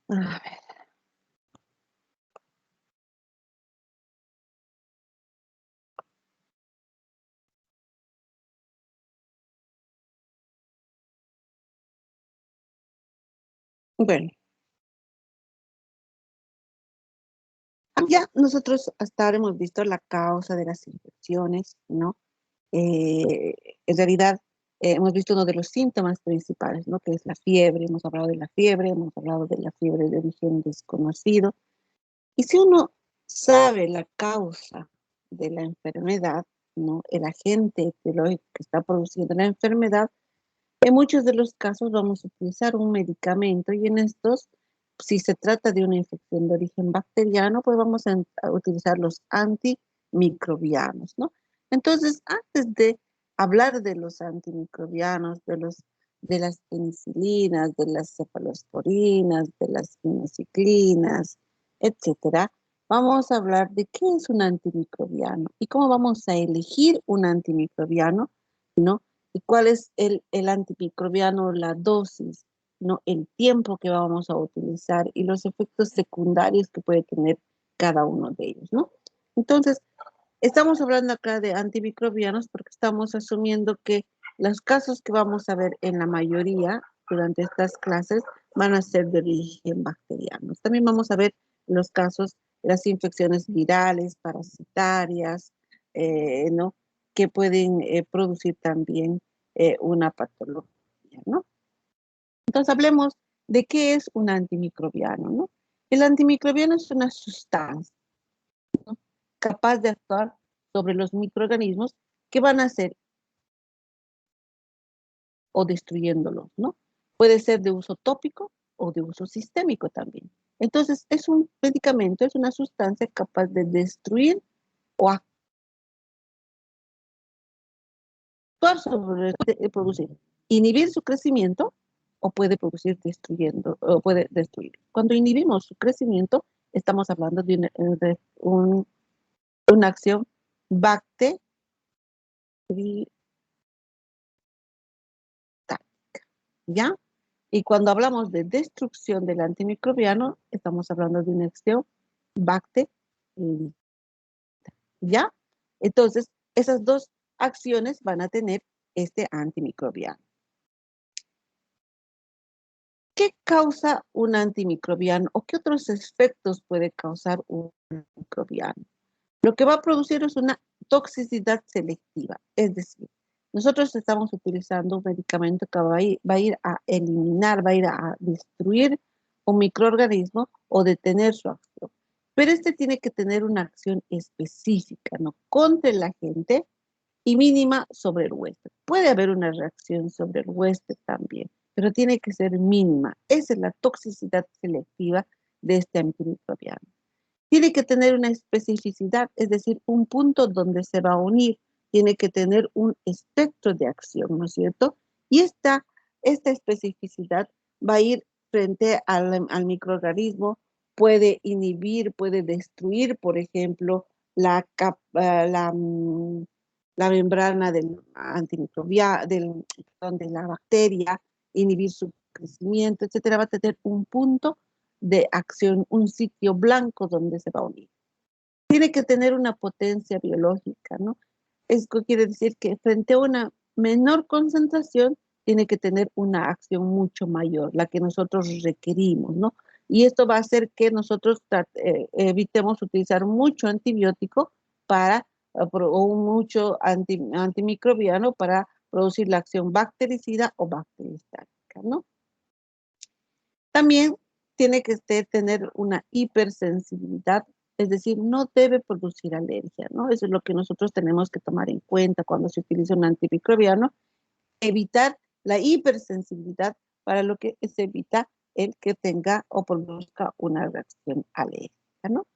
A ver. Bueno, ya nosotros hasta ahora hemos visto la causa de las infecciones, ¿no? Eh, en realidad, hemos visto uno de los síntomas principales, ¿no? Que es la fiebre. Hemos hablado de la fiebre, hemos hablado de la fiebre de origen desconocido. Y si uno sabe la causa de la enfermedad, ¿no? El agente etiológico que está produciendo la enfermedad, en muchos de los casos vamos a utilizar un medicamento y en estos, si se trata de una infección de origen bacteriano, pues vamos a utilizar los antimicrobianos, ¿no? Entonces, antes de hablar de los antimicrobianos, de las penicilinas, de las cefalosporinas, de las quinociclinas, etcétera, vamos a hablar de qué es un antimicrobiano y cómo vamos a elegir un antimicrobiano, ¿no? Y cuál es el antimicrobiano, la dosis, ¿no? El tiempo que vamos a utilizar y los efectos secundarios que puede tener cada uno de ellos, ¿no? Entonces, estamos hablando acá de antimicrobianos porque estamos asumiendo que los casos que vamos a ver en la mayoría durante estas clases van a ser de origen bacteriano. También vamos a ver los casos de las infecciones virales, parasitarias, ¿no? Que pueden producir también una patología, ¿no? Entonces hablemos de qué es un antimicrobiano, ¿no? El antimicrobiano es una sustancia, ¿no? Capaz de actuar sobre los microorganismos que van a ser o destruyéndolos, ¿no? Puede ser de uso tópico o de uso sistémico también. Entonces, es un medicamento, es una sustancia capaz de destruir o actuar sobre, producir, inhibir su crecimiento o puede producir destruyendo, o puede destruir. Cuando inhibimos su crecimiento, estamos hablando de una acción bacteriana, ¿ya? Y cuando hablamos de destrucción del antimicrobiano, estamos hablando de una acción bacteriana, ¿ya? Entonces, esas dos acciones van a tener este antimicrobiano. ¿Qué causa un antimicrobiano o qué otros efectos puede causar un microbiano? Lo que va a producir es una toxicidad selectiva, es decir, nosotros estamos utilizando un medicamento que va a ir a eliminar, va a ir a destruir un microorganismo o detener su acción. Pero este tiene que tener una acción específica, ¿no? Contra el agente y mínima sobre el huésped. Puede haber una reacción sobre el huésped también, pero tiene que ser mínima. Esa es la toxicidad selectiva de este antimicrobiano. Tiene que tener una especificidad, es decir, un punto donde se va a unir. Tiene que tener un espectro de acción, ¿no es cierto? Y esta especificidad va a ir frente al microorganismo, puede inhibir, puede destruir, por ejemplo, la membrana del antimicrobiano, de la bacteria, inhibir su crecimiento, etcétera. Va a tener un punto de acción, un sitio blanco donde se va a unir. Tiene que tener una potencia biológica, ¿no? Esto quiere decir que frente a una menor concentración, tiene que tener una acción mucho mayor, la que nosotros requerimos, ¿no? Y esto va a hacer que nosotros evitemos utilizar mucho antibiótico o mucho antimicrobiano para producir la acción bactericida o bacteristática, ¿no? También tiene que tener una hipersensibilidad, es decir, no debe producir alergia, ¿no? Eso es lo que nosotros tenemos que tomar en cuenta cuando se utiliza un antimicrobiano, evitar la hipersensibilidad para lo que se evita el que tenga o produzca una reacción alérgica, ¿no?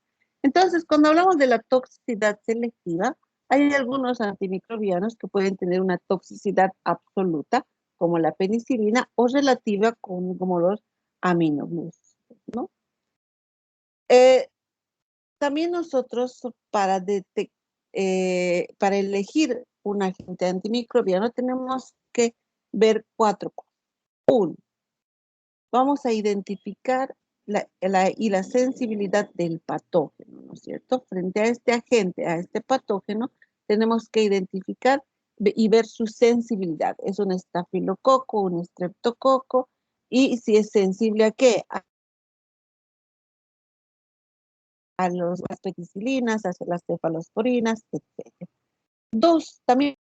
Entonces, cuando hablamos de la toxicidad selectiva, hay algunos antimicrobianos que pueden tener una toxicidad absoluta, como la penicilina, o relativa, como los aminoglúcidos, ¿no? Eh, También nosotros, para elegir un agente antimicrobiano, tenemos que ver 4 cosas. 1. Vamos a identificar la sensibilidad del patógeno, ¿no es cierto? Frente a este agente, a este patógeno, tenemos que identificar y ver su sensibilidad. ¿Es un estafilococo, un estreptococo? Y si es sensible ¿a qué? A las penicilinas, a las cefalosporinas, etc. 2, también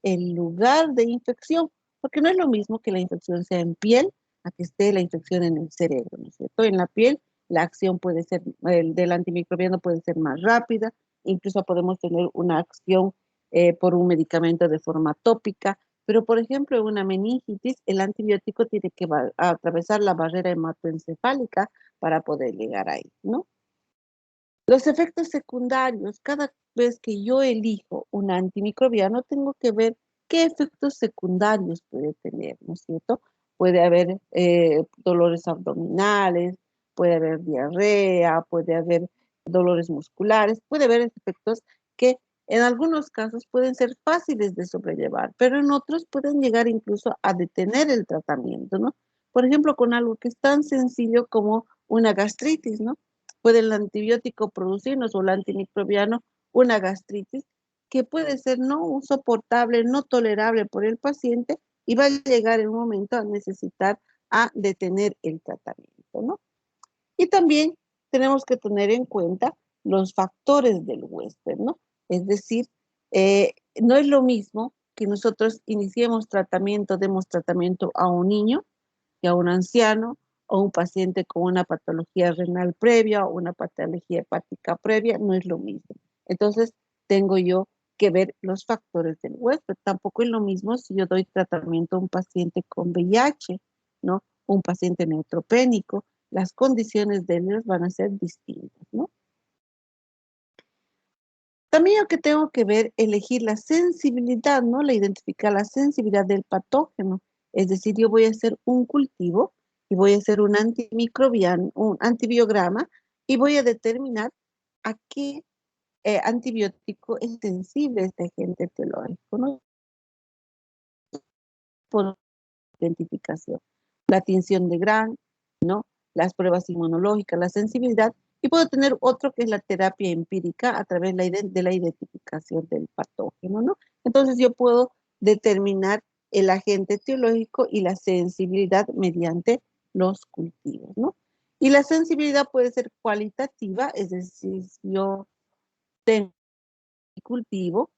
el lugar de infección, porque no es lo mismo que la infección sea en piel a que esté la infección en el cerebro, ¿no es cierto? En la piel la acción puede ser, el del antimicrobiano puede ser más rápida, incluso podemos tener una acción por un medicamento de forma tópica, pero por ejemplo en una meningitis el antibiótico tiene que atravesar la barrera hematoencefálica para poder llegar ahí, ¿no? Los efectos secundarios, cada vez que yo elijo un antimicrobiano, tengo que ver qué efectos secundarios puede tener, ¿no es cierto? Puede haber dolores abdominales, puede haber diarrea, puede haber dolores musculares, puede haber efectos que en algunos casos pueden ser fáciles de sobrellevar, pero en otros pueden llegar incluso a detener el tratamiento, ¿no? Por ejemplo, con algo que es tan sencillo como una gastritis, ¿no? Puede el antibiótico producirnos o el antimicrobiano una gastritis que puede ser no soportable, no tolerable por el paciente y va a llegar en un momento a necesitar a detener el tratamiento, ¿no? Y también tenemos que tener en cuenta los factores del huésped, ¿no? Es decir, no es lo mismo que nosotros iniciemos tratamiento, demos tratamiento a un niño que a un anciano o un paciente con una patología renal previa o una patología hepática previa, no es lo mismo. Entonces, tengo yo que ver los factores del huésped. Tampoco es lo mismo si yo doy tratamiento a un paciente con VIH, ¿no? Un paciente neutropénico, las condiciones de ellos van a ser distintas, ¿no? También yo que tengo que ver, elegir la sensibilidad, ¿no? La identificar la sensibilidad del patógeno. Es decir, yo voy a hacer un cultivo y voy a hacer un antimicrobiano, un antibiograma y voy a determinar a qué antibiótico es sensible este agente etiológico, ¿no? Por identificación. La tinción de Gram, ¿no? Las pruebas inmunológicas, la sensibilidad, y puedo tener otro que es la terapia empírica a través de la identificación del patógeno, ¿no? Entonces yo puedo determinar el agente etiológico y la sensibilidad mediante los cultivos, ¿no? Y la sensibilidad puede ser cualitativa, es decir, si yo tengo mi cultivo,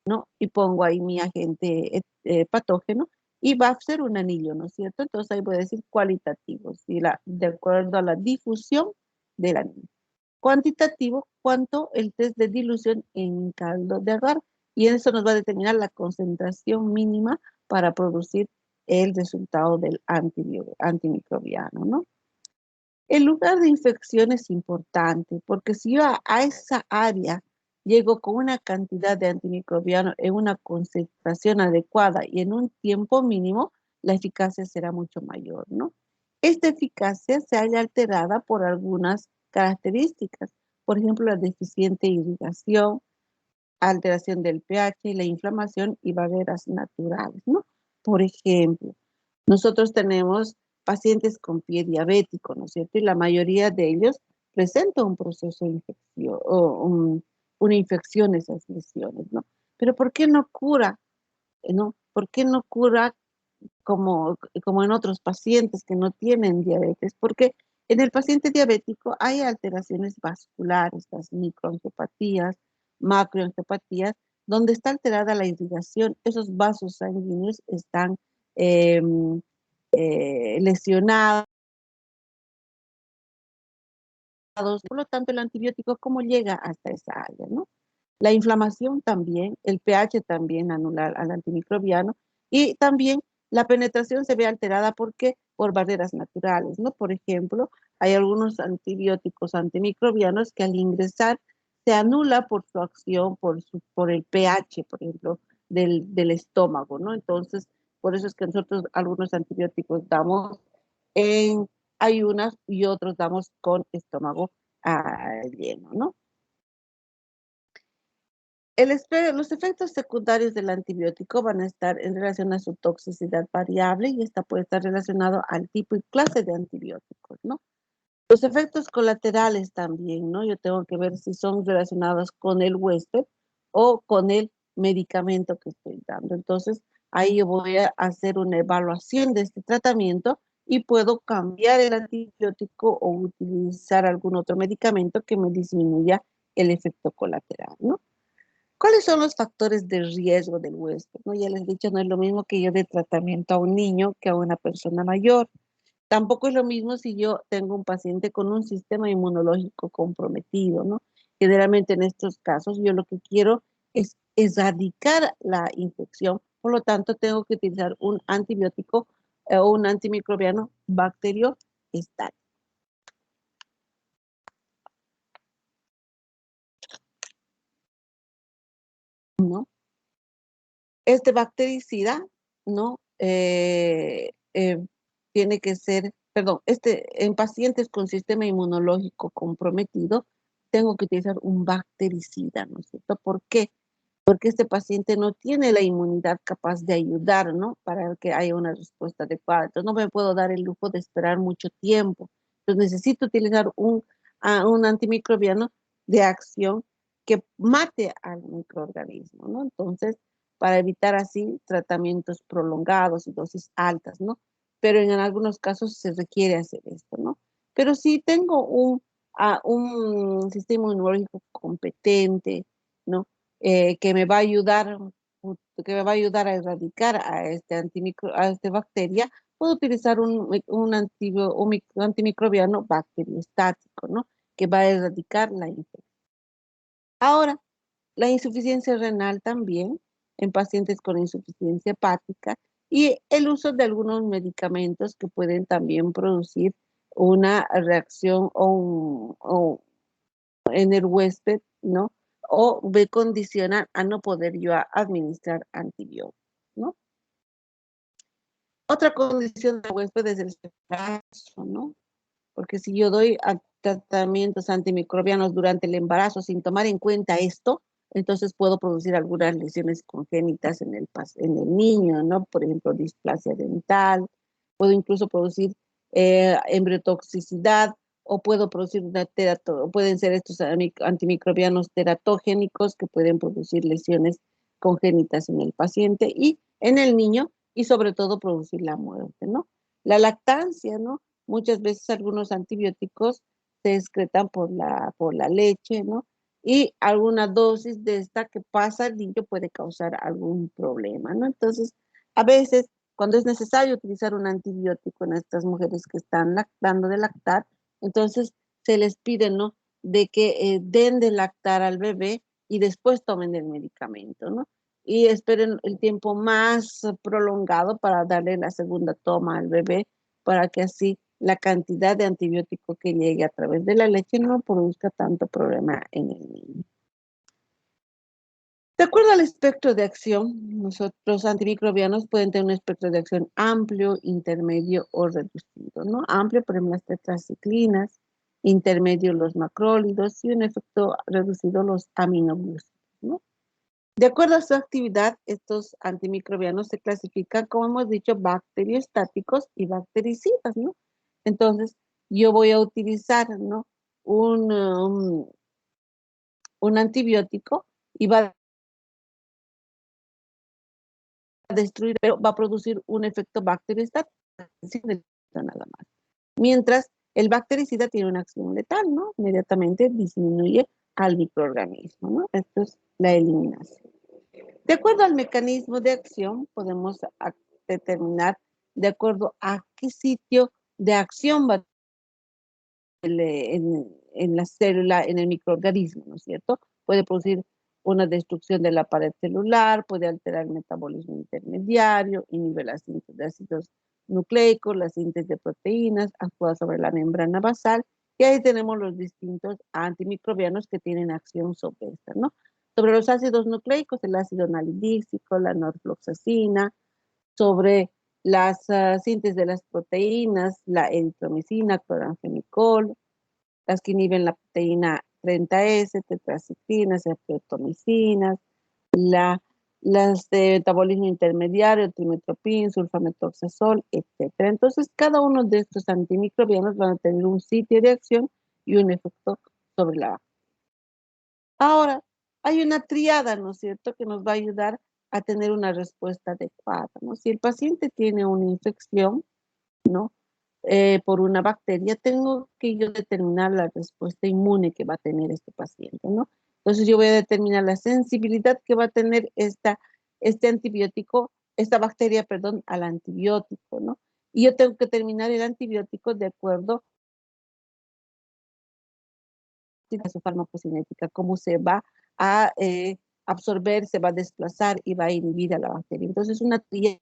¿no? Y pongo ahí mi agente patógeno y va a ser un anillo, ¿no es cierto? Entonces ahí voy a decir cualitativo, ¿sí? De acuerdo a la difusión del anillo. Cuantitativo, cuánto el test de dilución en caldo de agar. Y eso nos va a determinar la concentración mínima para producir el resultado del antimicrobiano, ¿no? El lugar de infección es importante porque si yo a esa área llego con una cantidad de antimicrobiano en una concentración adecuada y en un tiempo mínimo, la eficacia será mucho mayor, ¿no? Esta eficacia se halla alterada por algunas características, por ejemplo, la deficiente irrigación, alteración del pH, la inflamación y barreras naturales, ¿no? Por ejemplo, nosotros tenemos pacientes con pie diabético, ¿no es cierto? Y la mayoría de ellos presentan un proceso de infección o una infección de esas lesiones, ¿no? Pero ¿por qué no cura? ¿No? ¿Por qué no cura como en otros pacientes que no tienen diabetes? Porque en el paciente diabético hay alteraciones vasculares, las microangiopatías, macroangiopatías, donde está alterada la irrigación, esos vasos sanguíneos están eh, lesionados, por lo tanto el antibiótico, ¿cómo llega hasta esa área, no? La inflamación también, el pH también anular al antimicrobiano y también la penetración se ve alterada porque por barreras naturales, ¿no? Por ejemplo, hay algunos antibióticos antimicrobianos que al ingresar se anula por su acción, por el pH, por ejemplo, del estómago, ¿no? Entonces, por eso es que nosotros algunos antibióticos damos en ayunas y otros damos con estómago lleno, ¿no? Los efectos secundarios del antibiótico van a estar en relación a su toxicidad variable y esta puede estar relacionado al tipo y clase de antibióticos, ¿no? Los efectos colaterales también, ¿no? Yo tengo que ver si son relacionados con el huésped o con el medicamento que estoy dando. Entonces, ahí yo voy a hacer una evaluación de este tratamiento y puedo cambiar el antibiótico o utilizar algún otro medicamento que me disminuya el efecto colateral, ¿no? ¿Cuáles son los factores de riesgo del huésped? ¿No? Ya les he dicho, no es lo mismo que yo dé tratamiento a un niño que a una persona mayor. Tampoco es lo mismo si yo tengo un paciente con un sistema inmunológico comprometido, ¿no? Generalmente en estos casos yo lo que quiero es erradicar la infección, por lo tanto tengo que utilizar un antibiótico o un antimicrobiano bacteriostático, ¿no? Este bactericida, ¿no? Tiene que ser, perdón, en pacientes con sistema inmunológico comprometido, tengo que utilizar un bactericida, ¿no es cierto? ¿Por qué? Porque este paciente no tiene la inmunidad capaz de ayudar, ¿no? Para que haya una respuesta adecuada. Entonces no me puedo dar el lujo de esperar mucho tiempo. Entonces necesito utilizar un antimicrobiano de acción que mate al microorganismo, ¿no? Entonces, para evitar así tratamientos prolongados y dosis altas, ¿no? Pero en algunos casos se requiere hacer esto, ¿no? Pero si tengo un sistema inmunológico competente, ¿no? Que me va a ayudar, que me va a ayudar a erradicar a esta bacteria, puedo utilizar un antimicrobiano bacteriostático, ¿no? Que va a erradicar la infección. Ahora, la insuficiencia renal también en pacientes con insuficiencia hepática y el uso de algunos medicamentos que pueden también producir una reacción en el huésped, ¿no? O me condicionan a no poder yo administrar antibióticos, ¿no? Otra condición del huésped es el embarazo, ¿no? Porque si yo doy tratamientos antimicrobianos durante el embarazo sin tomar en cuenta esto, entonces puedo producir algunas lesiones congénitas en el niño, ¿no? Por ejemplo, displasia dental, puedo incluso producir embriotoxicidad o puedo producir pueden ser estos antimicrobianos teratogénicos que pueden producir lesiones congénitas en el paciente y en el niño y sobre todo producir la muerte, ¿no? La lactancia, ¿no? Muchas veces algunos antibióticos se excretan por la leche, ¿no? Y alguna dosis de esta que pasa al niño puede causar algún problema, ¿no? Entonces, a veces, cuando es necesario utilizar un antibiótico en estas mujeres que están lactando de lactar, entonces se les pide, ¿no? De que den de lactar al bebé y después tomen el medicamento, ¿no? Y esperen el tiempo más prolongado para darle la segunda toma al bebé para que así la cantidad de antibiótico que llegue a través de la leche no produzca tanto problema en el niño. De acuerdo al espectro de acción, los antimicrobianos pueden tener un espectro de acción amplio, intermedio o reducido, ¿no? Amplio, por ejemplo, las tetraciclinas, intermedio los macrólidos y un efecto reducido los aminoglúcidos, ¿no? De acuerdo a su actividad, estos antimicrobianos se clasifican, como hemos dicho, bacteriostáticos y bactericidas, ¿no? Entonces, yo voy a utilizar, ¿no? Un antibiótico y va a destruir, pero va a producir un efecto bacteriostático, nada más. Mientras el bactericida tiene una acción letal, ¿no? Inmediatamente disminuye al microorganismo, ¿no? Esto es la eliminación. De acuerdo al mecanismo de acción, podemos determinar de acuerdo a qué sitio de acción va en la célula, en el microorganismo, ¿no es cierto? Puede producir una destrucción de la pared celular, puede alterar el metabolismo intermediario, inhibir la síntesis de ácidos nucleicos, la síntesis de proteínas, actúa sobre la membrana basal, y ahí tenemos los distintos antimicrobianos que tienen acción sobre esta, ¿no? Sobre los ácidos nucleicos, el ácido nalidíxico, la norfloxacina, sobre las síntesis de las proteínas, la eritromicina, cloranfenicol, las que inhiben la proteína 30S, tetraciclinas, streptomicinas, las de metabolismo intermediario, trimetoprim, sulfamethoxazol, etc. Entonces, cada uno de estos antimicrobianos van a tener un sitio de acción y un efecto sobre la bacteria. Ahora, hay una triada, ¿no es cierto?, que nos va a ayudar a tener una respuesta adecuada, ¿no? Si el paciente tiene una infección, ¿no? Por una bacteria, tengo que yo determinar la respuesta inmune que va a tener este paciente, ¿no? Entonces yo voy a determinar la sensibilidad que va a tener este antibiótico, esta bacteria, perdón, al antibiótico, ¿no? Y yo tengo que determinar el antibiótico de acuerdo a su farmacocinética, cómo se va a absorber, se va a desplazar y va a inhibir a la bacteria. Entonces una tríada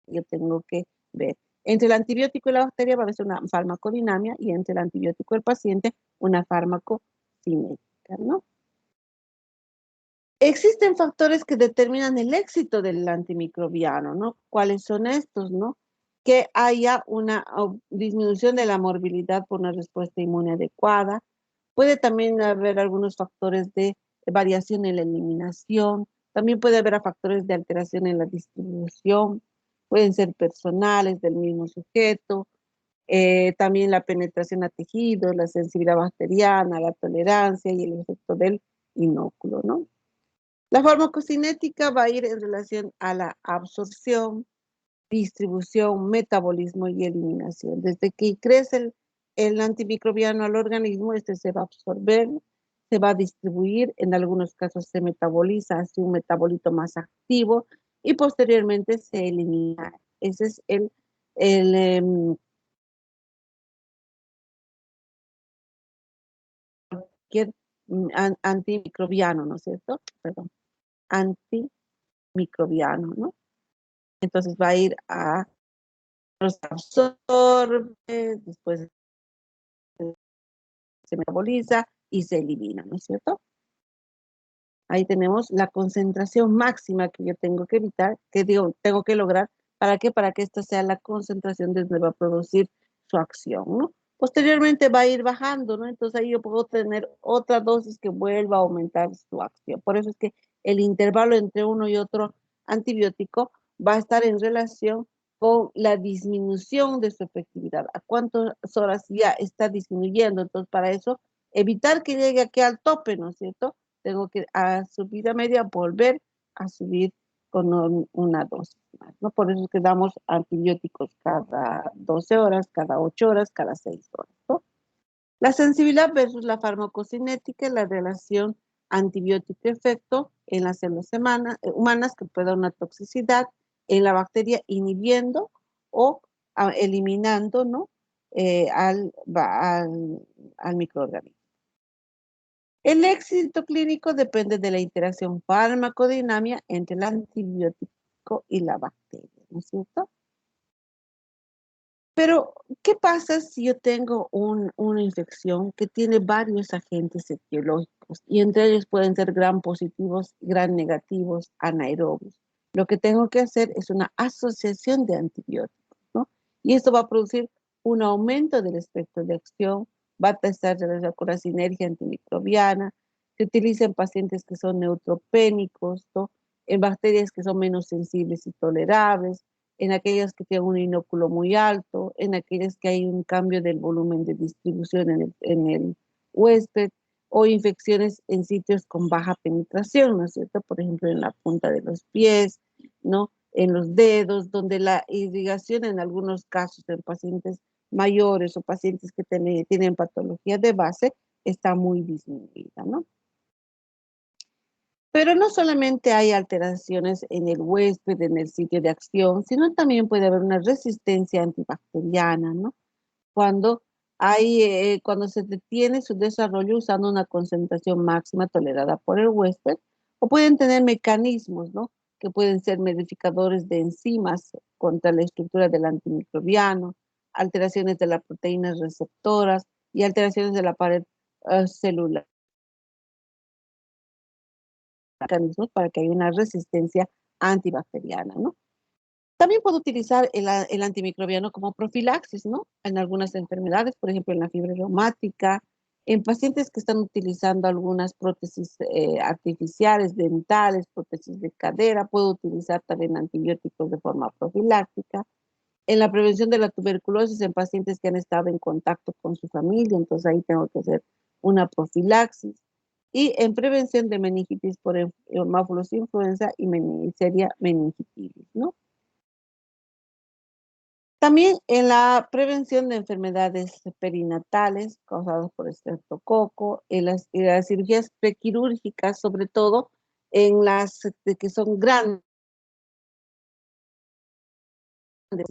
que yo tengo que ver. Entre el antibiótico y la bacteria va a haber una farmacodinamia y entre el antibiótico y el paciente una farmacocinética, ¿no? Existen factores que determinan el éxito del antimicrobiano, ¿no? ¿Cuáles son estos, no? Que haya una disminución de la morbilidad por una respuesta inmune adecuada. Puede también haber algunos factores de variación en la eliminación. También puede haber factores de alteración en la distribución. Pueden ser personales del mismo sujeto. También la penetración a tejidos, la sensibilidad bacteriana, la tolerancia y el efecto del inóculo, ¿no? La farmacocinética va a ir en relación a la absorción, distribución, metabolismo y eliminación. Desde que crece el antimicrobiano al organismo, este se va a absorber, se va a distribuir, en algunos casos se metaboliza hacia un metabolito más activo y posteriormente se elimina. Ese es el cualquier antimicrobiano, ¿no es cierto? Perdón, antimicrobiano, ¿no? Entonces va a ir a los absorbe, después se metaboliza y se elimina, ¿no es cierto? Ahí tenemos la concentración máxima que yo tengo que evitar, que digo, tengo que lograr. ¿Para qué? Para que esta sea la concentración donde va a producir su acción, ¿no? Posteriormente va a ir bajando, ¿no? Entonces ahí yo puedo tener otra dosis que vuelva a aumentar su acción. Por eso es que el intervalo entre uno y otro antibiótico va a estar en relación con la disminución de su efectividad. ¿A cuántas horas ya está disminuyendo? Entonces, para eso, evitar que llegue aquí al tope, ¿no es cierto? Tengo que a su vida media volver a subir con una dosis más, ¿no? Por eso es que damos antibióticos cada 12 horas, cada 8 horas, cada 6 horas, ¿no? La sensibilidad versus la farmacocinética, la relación antibiótico-efecto en las células humanas que puede dar una toxicidad, en la bacteria inhibiendo o eliminando, ¿no? Al microorganismo. El éxito clínico depende de la interacción farmacodinámica entre el antibiótico y la bacteria, ¿no es cierto? Pero, ¿qué pasa si yo tengo una infección que tiene varios agentes etiológicos y entre ellos pueden ser gram positivos, gram negativos, anaerobios? Lo que tengo que hacer es una asociación de antibióticos, ¿no? Y esto va a producir un aumento del espectro de acción, va a estar relacionado con la sinergia antimicrobiana, se utiliza en pacientes que son neutropénicos, ¿no? En bacterias que son menos sensibles y tolerables, en aquellas que tienen un inóculo muy alto, en aquellas que hay un cambio del volumen de distribución en el huésped, o infecciones en sitios con baja penetración, ¿no es cierto? Por ejemplo, en la punta de los pies, ¿no? En los dedos, donde la irrigación en algunos casos en pacientes mayores o pacientes que tienen patología de base está muy disminuida, ¿no? Pero no solamente hay alteraciones en el huésped, en el sitio de acción, sino también puede haber una resistencia antibacteriana, ¿no? Cuando se detiene su desarrollo usando una concentración máxima tolerada por el huésped, o pueden tener mecanismos, ¿no? Que pueden ser modificadores de enzimas contra la estructura del antimicrobiano, alteraciones de las proteínas receptoras y alteraciones de la pared celular, mecanismos para que haya una resistencia antibacteriana, ¿no? También puedo utilizar el antimicrobiano como profilaxis, ¿no? En algunas enfermedades, por ejemplo, en la fiebre reumática, En pacientes que están utilizando algunas prótesis artificiales, dentales, prótesis de cadera, puedo utilizar también antibióticos de forma profiláctica. En la prevención de la tuberculosis en pacientes que han estado en contacto con su familia, entonces ahí tengo que hacer una profilaxis. Y en prevención de meningitis por hemófilos influenza y seria meningitis, ¿no? También en la prevención de enfermedades perinatales causadas por estreptococo, en las cirugías prequirúrgicas, sobre todo en las que son grandes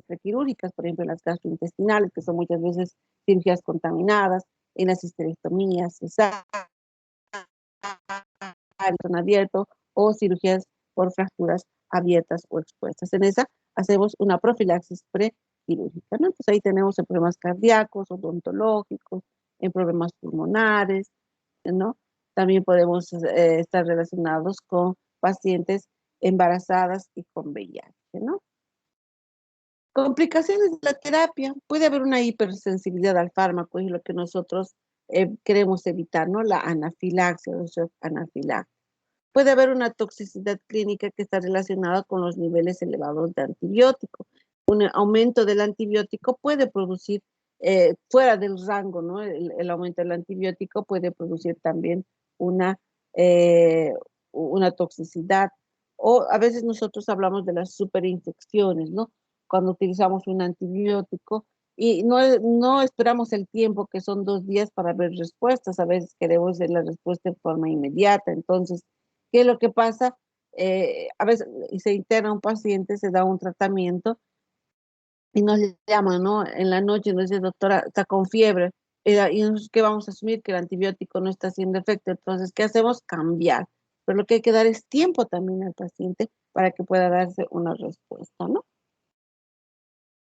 prequirúrgicas, por ejemplo, en las gastrointestinales, que son muchas veces cirugías contaminadas, en las histerectomías, cesáreas, abierto o cirugías por fracturas abiertas o expuestas. En esa hacemos una profilaxis prequirúrgica, ¿no? Entonces ahí tenemos en problemas cardíacos, odontológicos, en problemas pulmonares, ¿no? También podemos estar relacionados con pacientes embarazadas y con VIH, ¿no? Complicaciones de la terapia. Puede haber una hipersensibilidad al fármaco, es lo que nosotros queremos evitar, ¿no? La anafilaxia o shock anafiláctico. Puede haber una toxicidad clínica que está relacionada con los niveles elevados de antibiótico. Un aumento del antibiótico puede producir, fuera del rango, ¿no? El aumento del antibiótico puede producir también una, eh, una toxicidad. O a veces nosotros hablamos de las superinfecciones, ¿no? Cuando utilizamos un antibiótico y no esperamos el tiempo, que son 2 días, para ver respuestas. A veces queremos ver la respuesta en forma inmediata. Entonces, ¿qué es lo que pasa? A veces se interna un paciente, se da un tratamiento y nos llaman, ¿no? En la noche nos dice, doctora, está con fiebre. Y nosotros, ¿qué vamos a asumir? Que el antibiótico no está haciendo efecto. Entonces, ¿qué hacemos? Cambiar. Pero lo que hay que dar es tiempo también al paciente para que pueda darse una respuesta, ¿no?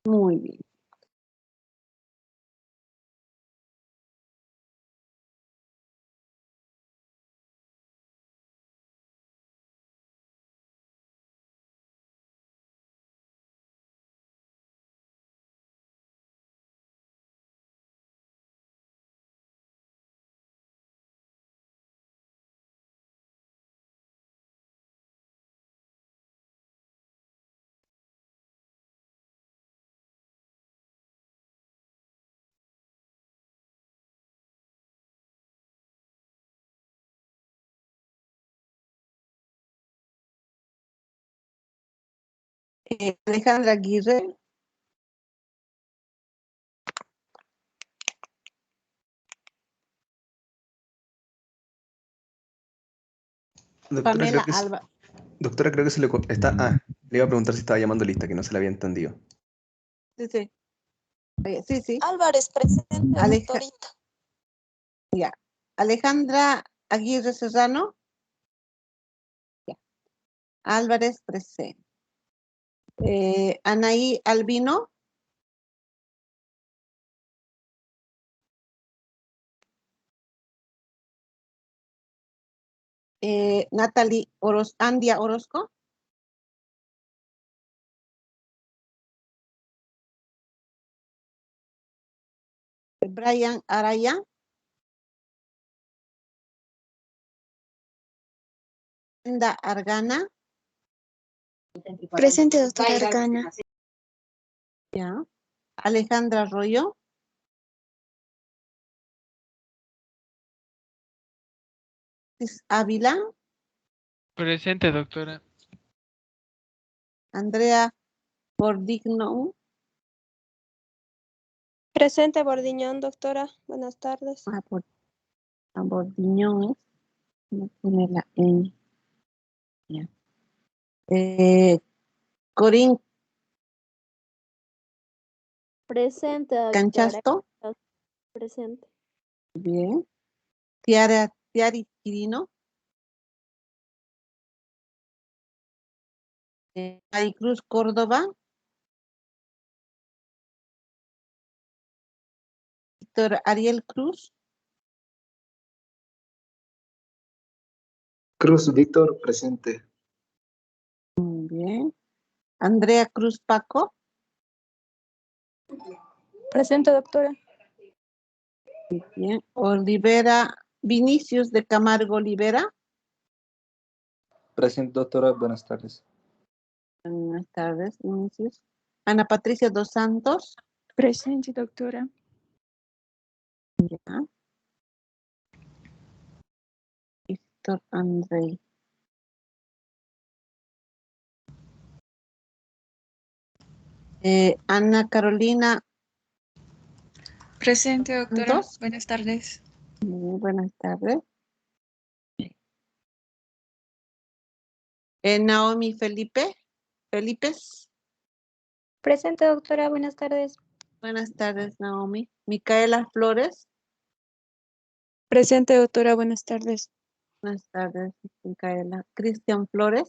Muy bien. Alejandra Aguirre. Doctora, Pamela creo que Alba. doctora, creo que está. Le iba a preguntar si estaba llamando lista, que no se la había entendido. Sí, sí. Sí, sí. Álvarez, presente, doctorita. Ya. Alejandra Aguirre Serrano. Ya. Álvarez, presente. Anaí Albino. Natalie Andia Orozco. Brian Araya. Brenda Argana. Presente, doctora Argana. Ya. Alejandra Arroyo. Ávila. Presente, doctora. Andrea Bordigno. Presente, Bordiñón, doctora. Buenas tardes. Bordiñón. Voy a ponerla en. Ya. Corín Presente, doctora. Canchasto. Presente. Bien. Tiari Quirino. Maricruz Córdoba. Víctor Ariel Cruz. Cruz Víctor, presente. Muy bien. Andrea Cruz Paco. Presente, doctora. Bien. Olivera, Vinicius de Camargo Olivera. Presente, doctora. Buenas tardes. Buenas tardes, Vinicius. Ana Patricia dos Santos. Presente, doctora. Ya. Víctor Andrei. Ana Carolina Presente, doctora. Santos. Buenas tardes. Muy buenas tardes. Naomi Felipes. Presente, doctora. Buenas tardes. Buenas tardes, Naomi. Micaela Flores. Presente, doctora. Buenas tardes. Buenas tardes, Micaela. Cristian Flores.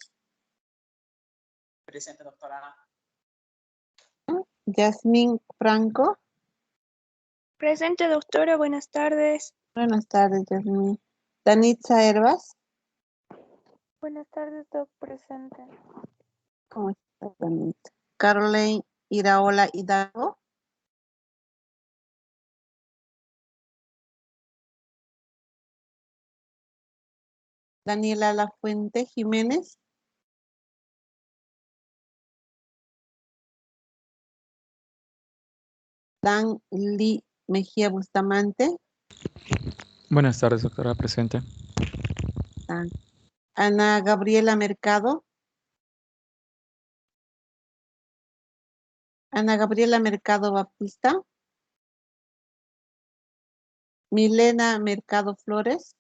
Presente, doctora. Yasmín Franco. Presente, doctora. Buenas tardes. Buenas tardes, Yasmín. Danitza Herbas. Buenas tardes, doc. Presente. ¿Cómo está, Danitza? Caroline Iraola Hidalgo. Daniela Lafuente Jiménez. Dan Lee Mejía Bustamante. Buenas tardes, doctora. Presente. Ana Gabriela Mercado. Ana Gabriela Mercado Baptista. Milena Mercado Flores.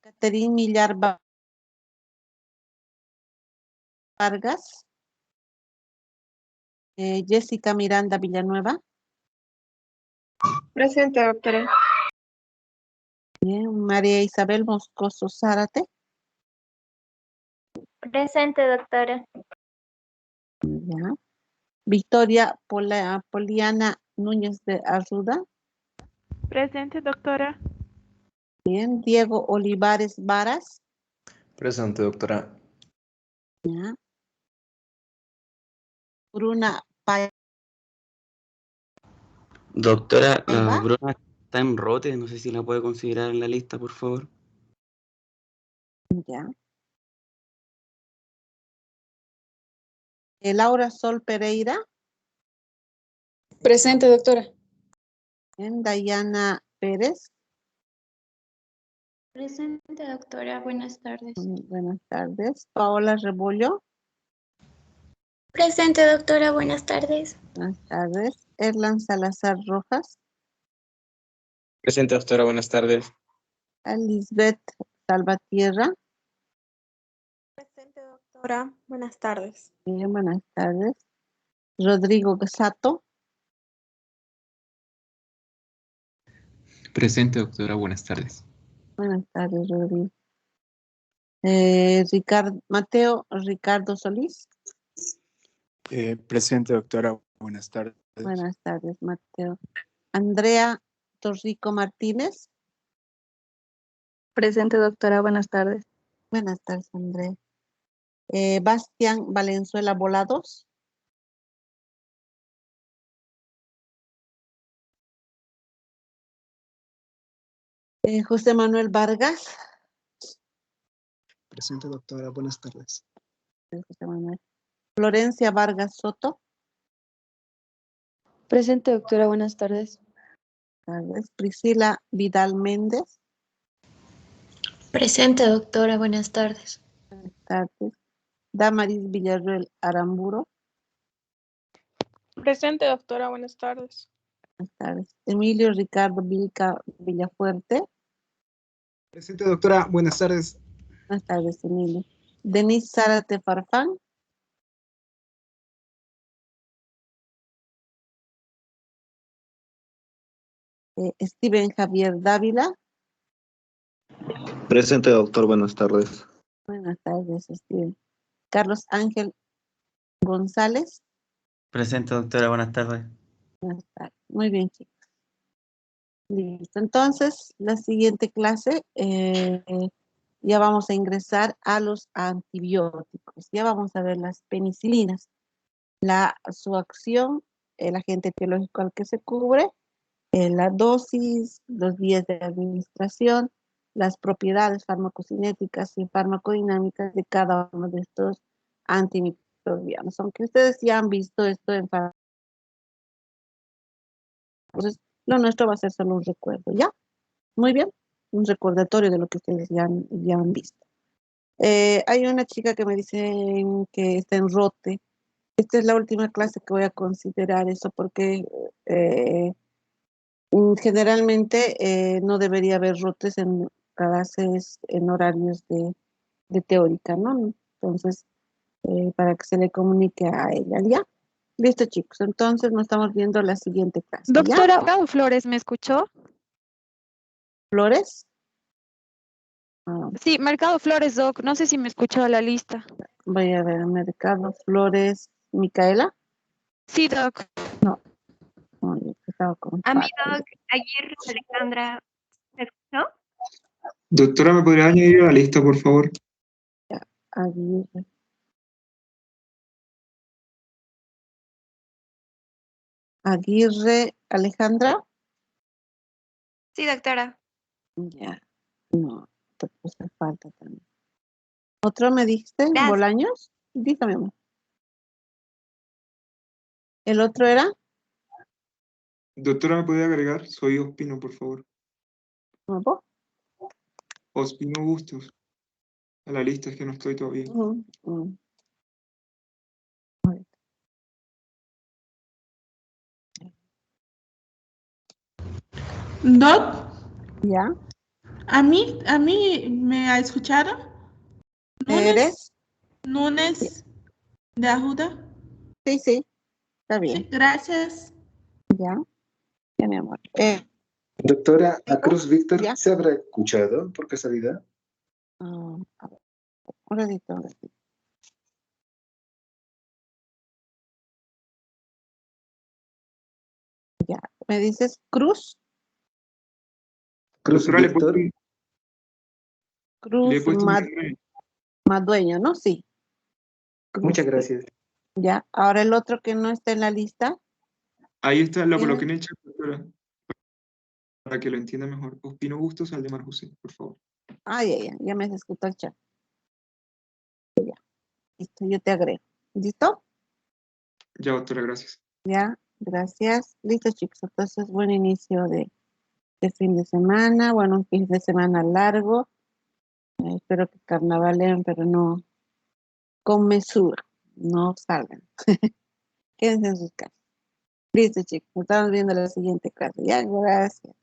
Caterín Millar Vargas. Jessica Miranda Villanueva. Presente, doctora. Bien. María Isabel Moscoso Zárate. Presente, doctora. Ya. Victoria Poliana Núñez de Arruda. Presente, doctora. Bien. Diego Olivares Varas. Presente, doctora. Ya. Bruna Paiva. Doctora, la Bruna está en rote, no sé si la puede considerar en la lista, por favor. Ya. Laura Sol Pereira. Presente, doctora. Bien. Dayana Pérez. Presente, doctora. Buenas tardes. Buenas tardes. Paola Rebollo. Presente, doctora. Buenas tardes. Buenas tardes. Erlan Salazar Rojas. Presente, doctora. Buenas tardes. Lisbeth Salvatierra. Presente, doctora. Buenas tardes. Bien, buenas tardes. Rodrigo Gasato. Presente, doctora. Buenas tardes. Buenas tardes, Rodrigo. Mateo Ricardo Solís. Presente, doctora. Buenas tardes. Buenas tardes, Mateo. Andrea Torrico Martínez. Presente, doctora. Buenas tardes. Buenas tardes, Andrea. Bastián Valenzuela Volados. José Manuel Vargas. Presente, doctora. Buenas tardes. José Manuel. Florencia Vargas Soto. Presente, doctora. Buenas tardes. Tardes. Priscila Vidal Méndez. Presente, doctora. Buenas tardes. Buenas tardes. Damaris Villarreal Aramburo. Presente, doctora. Buenas tardes. Buenas tardes. Emilio Ricardo Vilca Villafuerte. Presente, doctora. Buenas tardes. Buenas tardes, Emilio. Denise Zárate Farfán. Steven Javier Dávila. Presente, doctor. Buenas tardes. Buenas tardes, Steven. Carlos Ángel González. Presente, doctora. Buenas tardes. Buenas tardes. Muy bien, chicos. Listo. Entonces, la siguiente clase ya vamos a ingresar a los antibióticos. Ya vamos a ver las penicilinas. Su acción, el agente etiológico al que se cubre, la dosis, los días de administración, las propiedades farmacocinéticas y farmacodinámicas de cada uno de estos antimicrobianos. Aunque ustedes ya han visto esto en entonces, lo nuestro va a ser solo un recuerdo, ¿ya? Muy bien, un recordatorio de lo que ustedes ya han visto. Hay una chica que me dice que está en rote. Esta es la última clase que voy a considerar eso porque generalmente no debería haber rotes en clases en horarios de teórica, ¿no? Entonces, para que se le comunique a ella, ¿ya? Listo, chicos. Entonces, nos estamos viendo la siguiente clase, ¿ya? Doctora Mercado Flores, ¿me escuchó? ¿Flores? Sí, Mercado Flores, Doc. No sé si me escuchó la lista. Voy a ver, Mercado Flores, Micaela. Sí, Doc. No, yo estaba con A mí, Pati. Doc, Aguirre Alejandra, ¿me escuchó? Doctora, ¿me podría añadir a la lista, por favor? Aguirre. Aguirre Alejandra. Sí, doctora. Ya, no, te puse falta también. ¿Otro me dijiste? Gracias. ¿Bolaños? Dígame, amor. ¿El otro era? Doctora, ¿me podría agregar? Soy Ospino, por favor. ¿Nuevo? Ospino Bustos. A la lista, es que no estoy todavía. Doc, ¿Ya? ¿a mí me ha escuchado? ¿Eres? Núñez de Ajuda. Sí, sí, está bien. Sí, gracias. Ya, ya, mi amor. Doctora, a Cruz Víctor, ¿ya? ¿se habrá escuchado por casualidad? A ver, un ratito. Ya, ¿me dices Cruz? Cruz Doctora, Víctor. le he Cruz puesto mi nombre. Madueño, ¿no? Sí. Cruz, Muchas gracias. Ya, ahora el otro que no está en la lista. Ahí está, lo ¿Quién coloqué es? en el chat, doctora. Para que lo entienda mejor. Ospino Bustos, Aldemar José, por favor. Ya me has escuchado el chat. Ya, listo, yo te agrego. ¿Listo? Ya, doctora, gracias. Ya, gracias. Listo, chicos. Entonces, buen inicio de fin de semana. Bueno, un fin de semana largo. Espero que carnavalen, pero no con mesura. No salgan. Quédense en sus casas. Listo, chicos. Nos estamos viendo en la siguiente clase. Ya, gracias.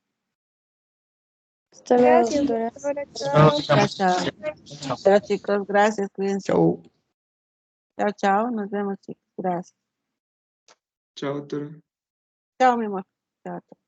Hasta luego, Gracias, doctora. doctora. Chao. Chao. Chao, chicos. Gracias. Cuídense. Chau. Chao, chao. Nos vemos, chicos. Gracias. Chao, doctora. Chao, mi amor. Chao, chao.